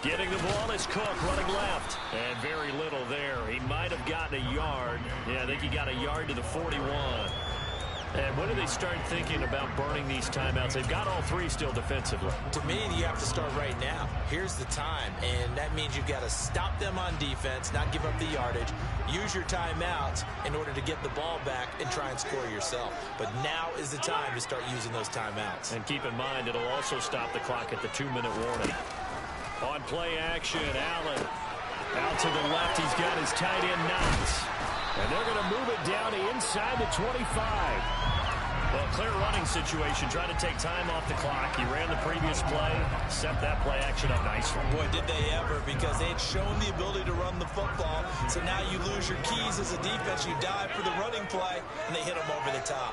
Getting the ball is Cook running left. And very little there. He might have gotten a yard. Yeah, I think he got a yard to the 41. And when do they start thinking about burning these timeouts? They've got all 3 still defensively. To me, you have to start right now. Here's the time, and that means you've got to stop them on defense, not give up the yardage, use your timeouts in order to get the ball back and try and score yourself. But now is the time to start using those timeouts. And keep in mind, it'll also stop the clock at the 2-minute warning. On play action, Allen out to the left. He's got his tight end Knox. And they're going to move it down to inside the 25. Well, clear running situation. Trying to take time off the clock. He ran the previous play, set that play action up nicely. Boy, did they ever, because they had shown the ability to run the football. So now you lose your keys as a defense. You dive for the running play, and they hit them over the top.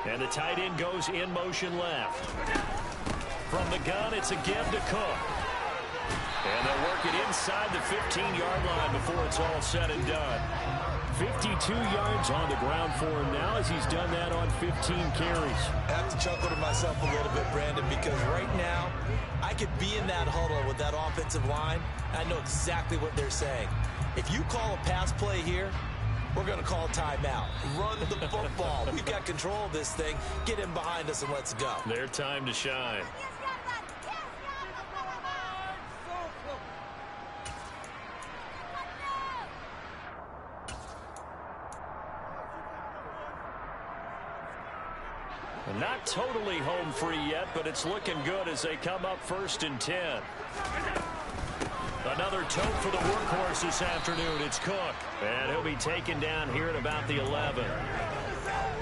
And the tight end goes in motion left. From the gun, it's a give to Cook. And they'll work it inside the 15-yard line before it's all said and done. 52 yards on the ground for him now as he's done that on 15 carries. I have to chuckle to myself a little bit, Brandon, because right now I could be in that huddle with that offensive line. I know exactly what they're saying. If you call a pass play here, we're going to call timeout. Run the football. We've got control of this thing. Get him behind us and let's go. Their time to shine. Not totally home free yet, but it's looking good as they come up 1st and 10. Another tote for the workhorse this afternoon. It's Cook. And he'll be taken down here at about the 11.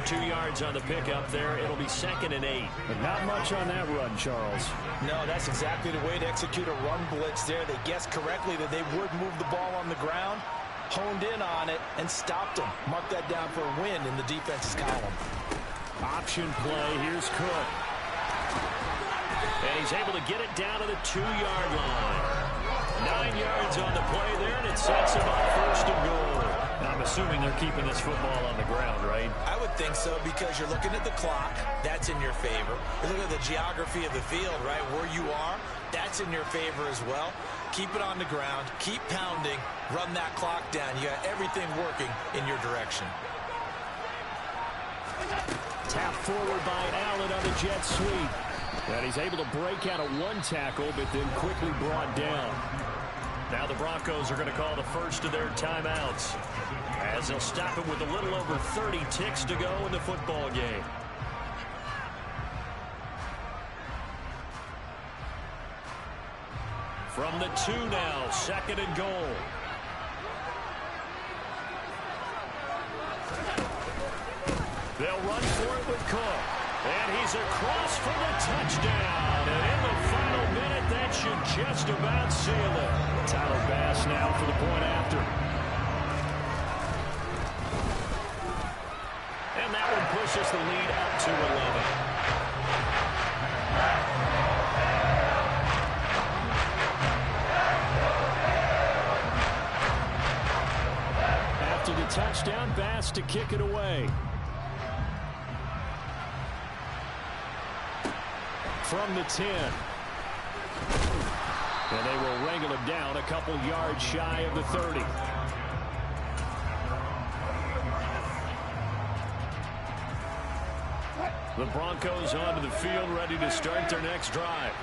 2 yards on the pickup there. It'll be 2nd and 8. But not much on that run, Charles. No, that's exactly the way to execute a run blitz there. They guessed correctly that they would move the ball on the ground, honed in on it, and stopped them. Mark that down for a win in the defense's column. Option play. Here's Cook. And he's able to get it down to the 2-yard line. 9 yards on the play there, and it sets him up 1st and goal. Now, I'm assuming they're keeping this football on the ground, right? I would think so, because you're looking at the clock. That's in your favor. You're looking at the geography of the field, right? Where you are, that's in your favor as well. Keep it on the ground. Keep pounding. Run that clock down. You got everything working in your direction. Tap forward by Allen on the jet sweep. And he's able to break out of 1 tackle, but then quickly brought down. Now the Broncos are going to call the first of their timeouts, as they'll stop it with a little over 30 ticks to go in the football game. From the 2 now, 2nd and goal. They'll run for it with Cook. And he's across for the touchdown. And in the final minute, that should just about seal it. Tyler Bass now for the point after. And that one pushes the lead up to 11. After the touchdown, Bass to kick it away. From the 10. And they will wrangle him down a couple yards shy of the 30. The Broncos onto the field, ready to start their next drive.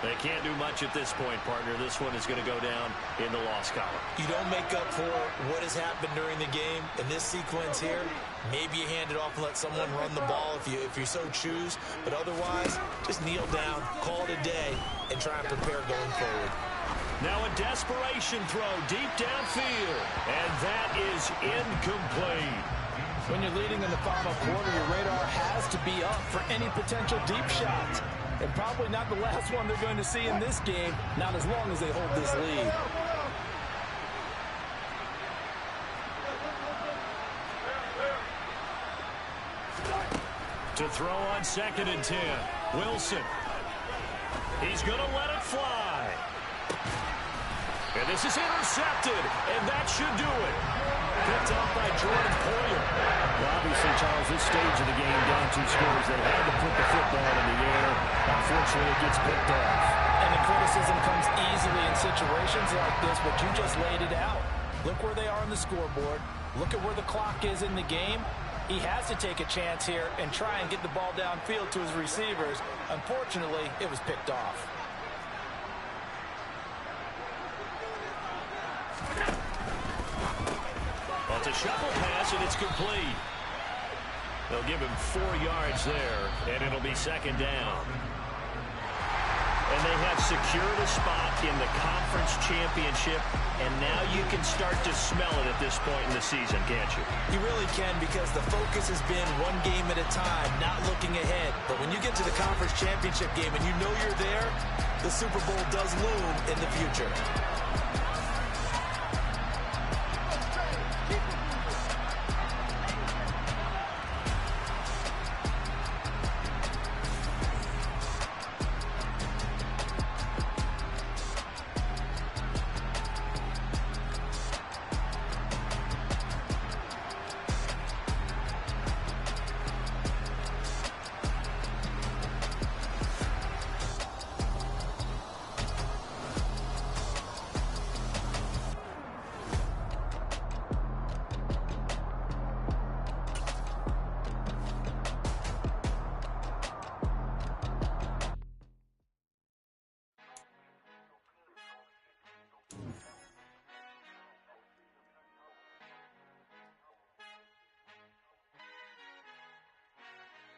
They can't do much at this point, partner. This one is going to go down in the loss column. You don't make up for what has happened during the game. In this sequence here, maybe you hand it off and let someone run the ball if you so choose. But otherwise, just kneel down, call it a day, and try and prepare going forward. Now a desperation throw deep downfield. And that is incomplete. When you're leading in the final quarter, your radar has to be up for any potential deep shots. And probably not the last one they're going to see in this game, not as long as they hold this lead. To throw on 2nd and 10. Wilson. He's going to let it fly. And this is intercepted, and that should do it. Picked up by Jordan Poyer. Well, obviously, Charles, this stage of the game, down 2 scores, they had to put the football in the air. Unfortunately, it gets picked off. And the criticism comes easily in situations like this, but you just laid it out. Look where they are on the scoreboard. Look at where the clock is in the game. He has to take a chance here and try and get the ball downfield to his receivers. Unfortunately, it was picked off. Well, it's a shuffle pass, and it's complete. They'll give him 4 yards there, and it'll be 2nd down. And they have secured a spot in the conference championship, and now you can start to smell it at this point in the season, can't you? You really can, because the focus has been one game at a time, not looking ahead. But when you get to the conference championship game and you know you're there, the Super Bowl does loom in the future.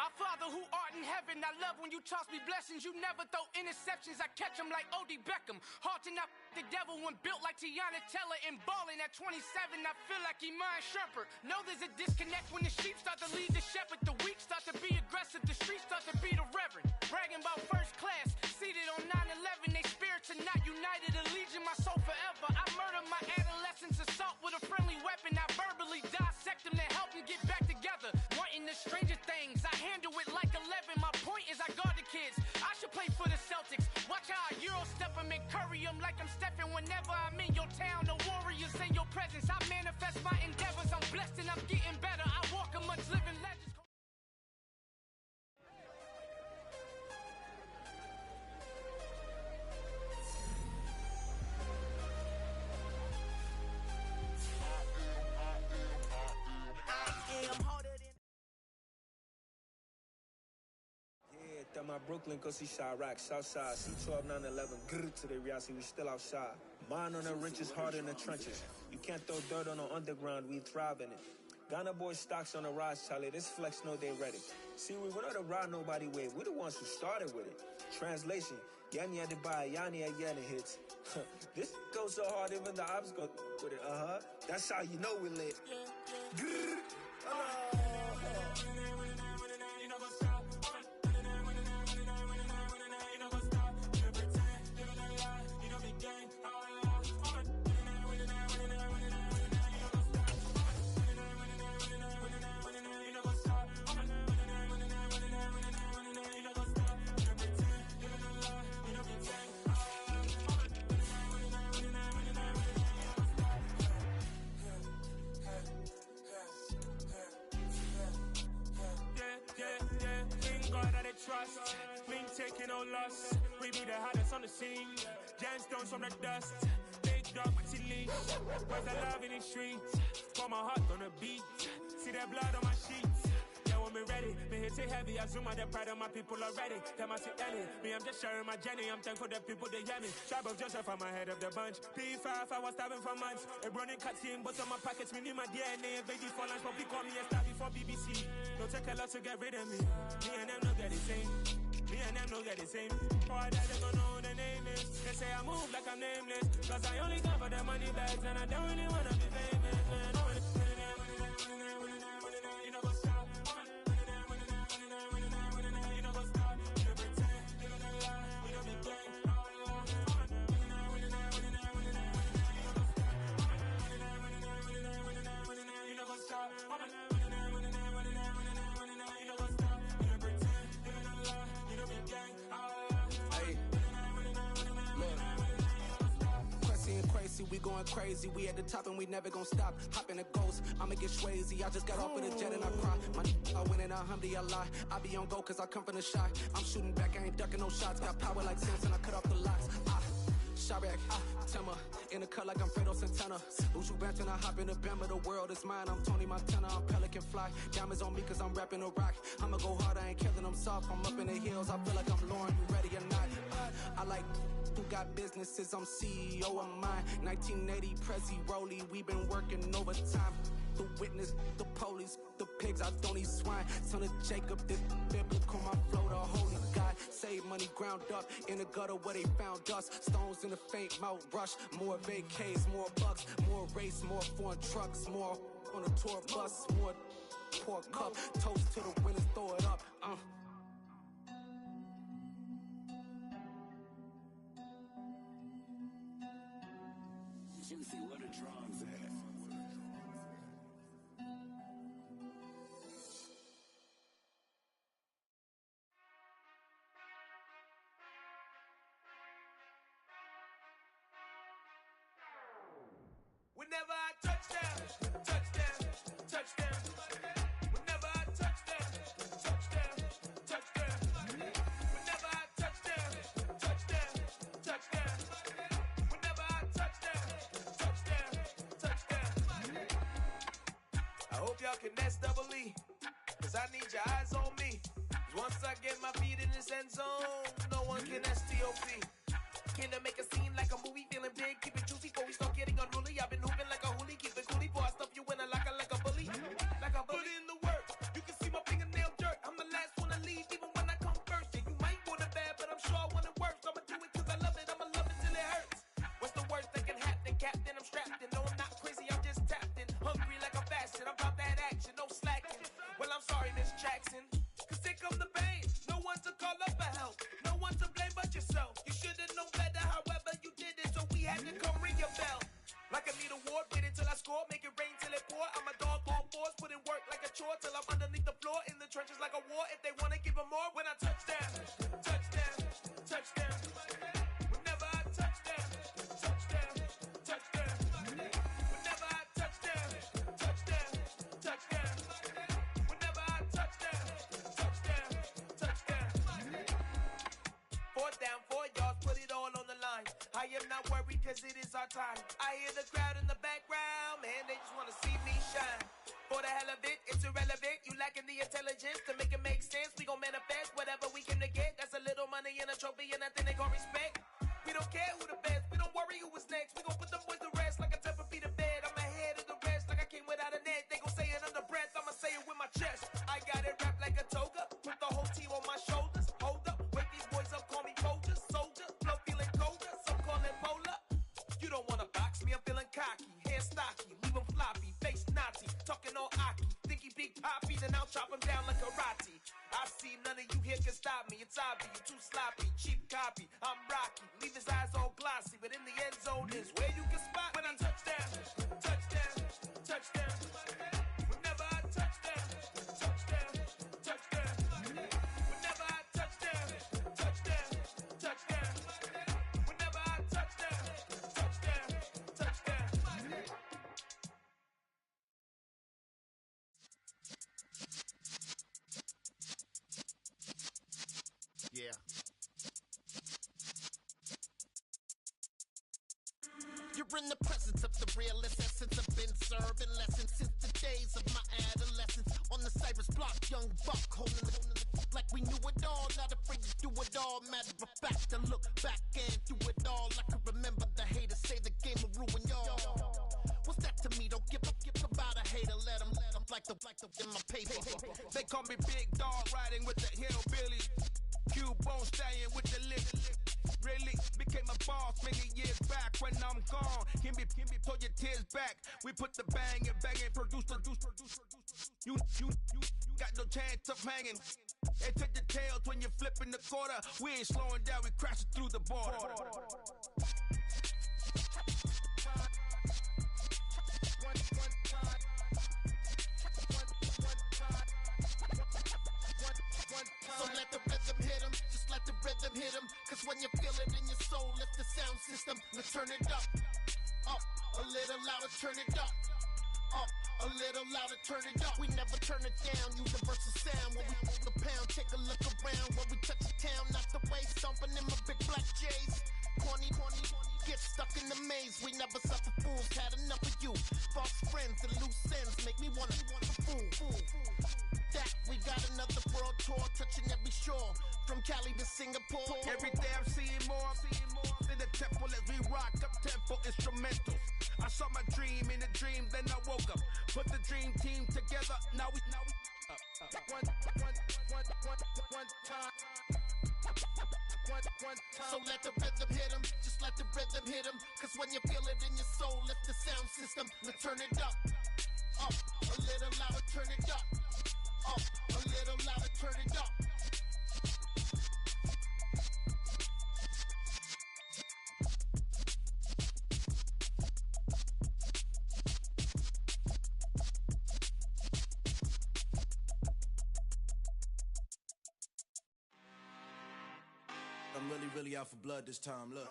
Our Father who art in heaven. I love when you toss me blessings. You never throw interceptions. I catch them like O.D. Beckham. Hard to knock the devil when built like Tiana Teller and balling at 27. I feel like Iman Shumpert. Know there's a disconnect when the sheep start to lead the shepherd. The weak start to be aggressive. The streets start to be the reverend. Bragging about first class. Seated on 9/11. They spirits are not united. Allegiant my soul forever. I murder my adolescence. Assault with a friendly weapon. I verbally dissect them to help them get back together. Wanting the stranger things. I handle it like 11. My point is I guard the kids. I should play for the Celtics. Watch how I Euro step them and curry them like I'm stepping. Whenever I'm in your town, the warriors in your presence. I manifest my endeavors. I'm blessed and I'm getting better. I walk amongst living legends. That my Brooklyn, cause he shot rock, Southside, C12, 911, grr to the reality, we still outside. Mine on the riches, hard in the trenches. You can't throw dirt on the underground, we thrive in it. Ghana boys stocks on the rise, Charlie, this flex know they ready. See, we're not to ride nobody wave, we're the ones who started with it. Translation, Yanni had to buy, Yanni at Yanni hits. This goes so hard, even the ops go with it, That's how you know we lit. Grr, trust, we ain't taking no loss. We be the hottest on the scene. Gemstones from the dust. Big dog with your leash. Where's the love in the streets? Pour my heart on the beat. See that blood on my sheets. Yeah, when me ready, me hit it heavy. I zoom out the pride of my people already. Them I see Ellie. Me, I'm just sharing my journey. I'm thankful the people they hear me. Tribe of Joseph, I'm ahead of the bunch. P5, I was starving for months. A running cutscene, but on my pockets, me need my DNA. Baby for lunch, but we call me a star before BBC. Don't take a lot to get rid of me. Me and them no get the same. Me and them no get the same. All that they don't know the name is. They say I move like I'm nameless. Cause I only come for the money bags and I don't really wanna be famous, man. You know what's up? You know what's up? You don't pretend, you don't lie, you don't be gang. You know what's up? Crazy, we going crazy. We at the top and we never gonna stop. Hop in a ghost, I'ma get swayzy. I just got off with a jet and I cry. I win in a Humvee, I lie. I be on go cause I come from the shot. I'm shooting back, I ain't ducking no shots. Got power like Samson, I cut off the locks. Shabak, Timmer, in the cut like I'm Fredo Santana. Uju Banton, I hop in the Bama, the world is mine. I'm Tony Montana, I'm Pelican Fly. Diamonds on me cause I'm rapping a rock. I'ma go hard, I ain't killing them soft. I'm up in the hills, I feel like I'm Lauren, you ready or not? I like who got businesses, I'm CEO of mine. 1980 Prezi Rolly, we been working overtime. The witness, the police, the pigs, I don't eat swine. Son of Jacob, this biblical, my flow, the holy God. Save money ground up in the gutter where they found us. Stones in the faint mouth rush. More vacays, more bucks, more race, more foreign trucks, more on a tour bus, more pour cup. Toast to the winners, throw it up. Juicy, what a drums at. Whenever I touch down, touchdown, touchdown. Whenever I touch down, touchdown, touchdown. Whenever I touch down, touchdown, touchdown. Whenever I touch down, touchdown, touchdown. I hope y'all can nest double E, cause I need your eyes on me. Once I get my feet in this end zone, no one can STOP. Can I make a scene like a movie, feeling big, keep it juicy before we start getting unruly. I've been hooping like a hoolie, keep it coolie before I stuff you in a like a bully. Like a bully. Put in the work, you can see my fingernail dirt. I'm the last one to leave, even when I chore till I'm underneath the floor in the trenches like a war. If they wanna give them more, when I touch down, touchdown, touchdown. Whenever I touch down, touchdown, touchdown. Whenever I touch down, touchdown, touchdown. Whenever I touch down, touchdown, touchdown. 4th down, 4 yards, put it all on the line. I am not worried cause it is our time. I hear the crowd in the background, man, they just wanna see me shine. For the hell of it, it's irrelevant. You lacking the intelligence to make it make sense. We gon' manifest whatever we came to get. That's a little money and a trophy and nothing they gon' respect. We don't care who the best, we don't worry who was next. We gon' put them boys to rest like a 10 feet of bed. I'm ahead of the rest like I came without a net. They gon' say it under breath, I'ma say it with my chest. I got it wrapped like a toga, put the whole team on my shoulders. Hold up, wake these boys up, call me Folger, soldier, flow feeling colder, some call it polar. You don't wanna box me, I'm feeling cocky, hair stocky, leave him floppy, face Nazi, talking all aki. Think he big poppy, then I'll chop him down like karate. I see none of you here can stop me, it's obvious, you too sloppy, cheap copy. I'm Rocky, leave his eyes all glossy, but in the end zone is where you can spot when I touch down, touchdown, touchdown. Whenever I touch down, touchdown, touchdown. Whenever I touch down, touchdown, touchdown. Whenever I touch down, touchdown, touchdown. Yeah. You're in the presence of the realest essence. I've been serving lessons since the days of my adolescence. On the Cypress block, young buck holding the like we knew it all. Not afraid to do it all. Matter of fact, to look back and do it all. I can remember the haters say the game will ruin y'all. What's that to me? Don't give about a hater. Let them like the in my paper. They call me Big Dog, riding with the hillbillies. Cubone staying with the lick. Really became a boss many years back when I'm gone. Can be pull your tears back. We put the bang and produce. You got no chance of hanging. They take the tails when you're flipping the quarter. We ain't slowing down, we crashing through the border. So let the rhythm hit him, just let the rhythm hit him. Cause when you feel it in your soul, lift the sound system, let's turn it up. Up, a little louder, turn it up. Up, a little louder, turn it up. We never turn it down, universal sound. When we move the pound, take a look around. When we touch the town, not the way, stomping in my big black J's. Corny, get stuck in the maze. We never suffer fools, had enough of you. False friends and loose ends make me wanna fool. That we got another world tour, touching every shore, from Cali to Singapore. Every day I'm seeing more in the temple as we rock up tempo instrumentals. I saw my dream in a dream, then I woke up. Put the dream team together, now we one time. So let the rhythm hit him, just let the rhythm hit him. Cause when you feel it in your soul, lift the sound system, let's turn it up. Up, a little louder, turn it up. Up, a little louder, turn it up. I'm really out for blood this time, look.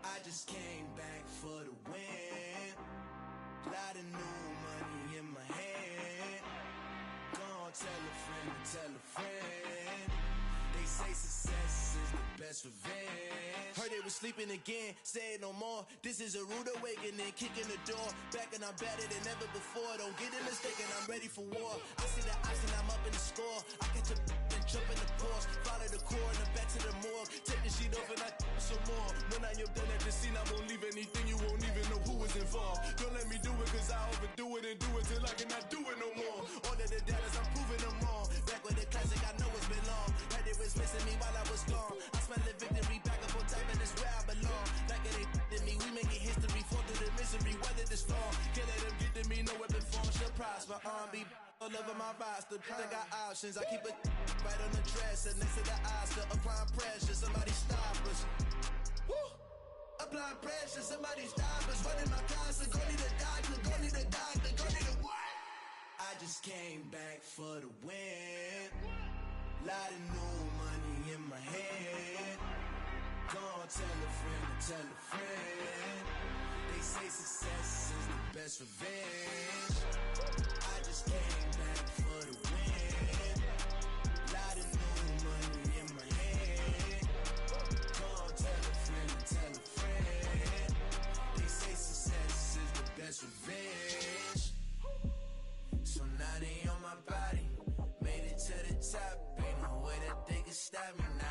I just came back for the win. Lot of new money in my hand. Go on, tell a friend. They say success is the best revenge. Heard they was sleeping again, say it no more. This is a rude awakening, kicking the door. Back and I'm better than ever before. Don't get it mistaken, I'm ready for war. I see the oxen, I'm up in the score. I catch a and jump in the pause. Follow the core and then back to the morgue. Take the sheet off and I some more. When I am done at the scene, I won't leave anything. You won't even know who was involved. Don't let me do it cause I overdo it and do it till I cannot do it no more. All of the datas, I'm proving them wrong. Back with the classic, I know it's been long. Heard it was missing me while I was gone. I smell the victory back up on top and it's where I belong. Like it ain't to me, we making history. Fall through the misery, weather the storm. Can't let them get to me, no weapon form shall prosper. Be all over my roster, I got options. I keep it right on the dresser, next to the Oscar. Applying pressure, somebody stop us. Woo! Apply pressure, somebody stop us. Running my class, go need a doctor, go need a doctor, go need a what? I just came back for the win. Lot of new money in my hand. Gonna tell a friend to tell a friend. They say success is the best revenge. I just came back for the win. Lot of new money in my hand. Gonna tell a friend to tell a friend. They say success is the best revenge. So now they on my body. Made it to the top. Ain't no way that they can stop me now.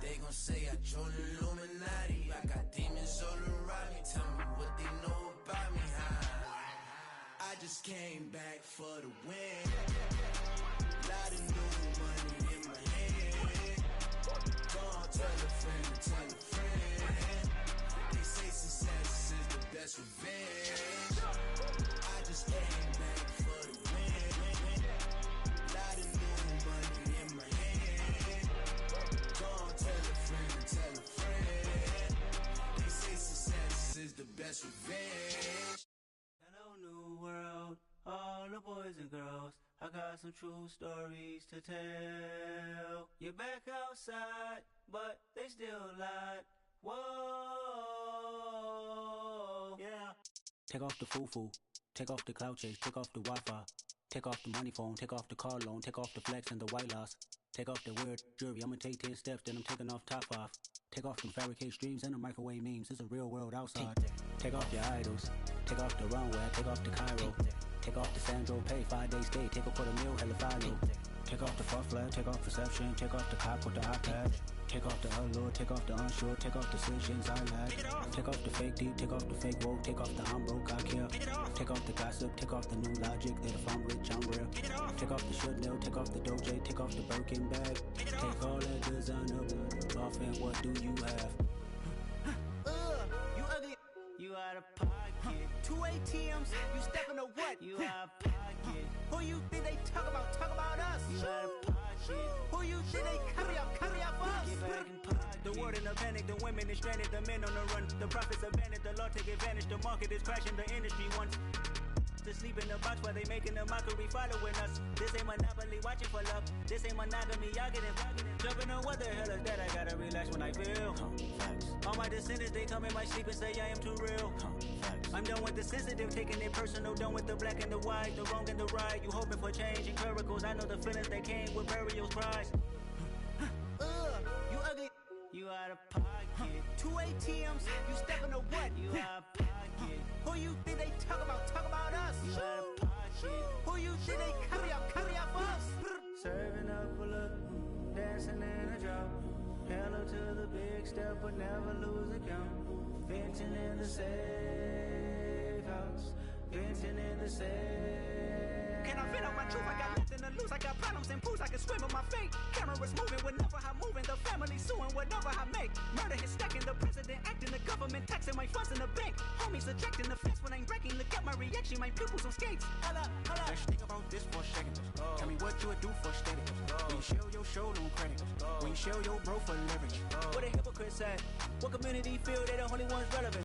They gon' say I joined the Illuminati. I got demons all around me. Tell me what they know about me, huh? I just came back for the win. Lot of new money in my hand. Gonna tell a friend to tell a friend. They say success is the best revenge. I just came back for the win. Lot of new money in my hand. Gonna tell a friend to tell a friend. They say success is the best revenge. Hello, new world, all the boys and girls. I got some true stories to tell. You're back outside, but they still lied. Whoa, yeah. Take off the foo-foo, take off the cloud chase, take off the Wi-Fi, take off the money phone, take off the car loan, take off the flex and the white loss. Take off the weird jewelry, I'ma take 10 steps, then I'm taking off top 5. Take off them fabricate streams and the microwave memes, it's a real world outside. Take off your idols, take off the runway, take off the Cairo. Take off the Sandro pay, 5 days stay, take off for the meal, hella follow. Take off the fuck flag, take off perception, take off the cop with the iPad. Take off the allure, take off the unsure, take off the decisions I lack. Take off the fake deep, take off the fake woke, take off the I'm broke, I care. Take off the gossip, take off the new logic, that if I'm rich, I'm real. Take off the Chanel, take off the Doja, take off the Birkin bag. Take all that designer off and what do you have? You ugly, you out of pocket. 2 ATMs, you stepping to what? You out of pocket. Who you think they talk about us? You out of pocket. Who you think they carry up us? Get back in pocket. The world in a panic, the women is stranded, the men on the run. The profits abandoned, the law take advantage, the market is crashing, the industry wants to sleep in the box while they making a mockery following us. This ain't Monopoly, watching for love. This ain't monogamy, y'all getting jumping on what the hell is that? I gotta relax when I feel. All my descendants, they come in my sleep and say I am too real. I'm done with the sensitive, taking it personal, done with the black and the white, the wrong and the right. You hoping for change and miracles, I know the feelings that came with burials, cries. You ugly, you out of pocket. 2 ATMs, you stepping to what? You out of pocket. Who you think they talk about us? You out of pocket. Who you think they carry up us? Serving up a look, dancing in a drop. Hella to the big step, but never lose a count. Venting in the safe house, venting in the safe. Can I vent out my truth? I got nothing to lose. I got problems and pools. I can swim with my fate. Cameras moving whenever I'm moving. The family suing whatever I make. Murder is stacking. The president acting. The government taxing my funds in the bank. Homies ejecting the fence when I'm breaking. Look at my reaction. My pupils on skates. Holla, holla. Let's think about this for a second. Tell me what you would do for status. When you show your show no credit. When you show your bro for leverage. What a hypocrite said. What community feel they the only ones relevant?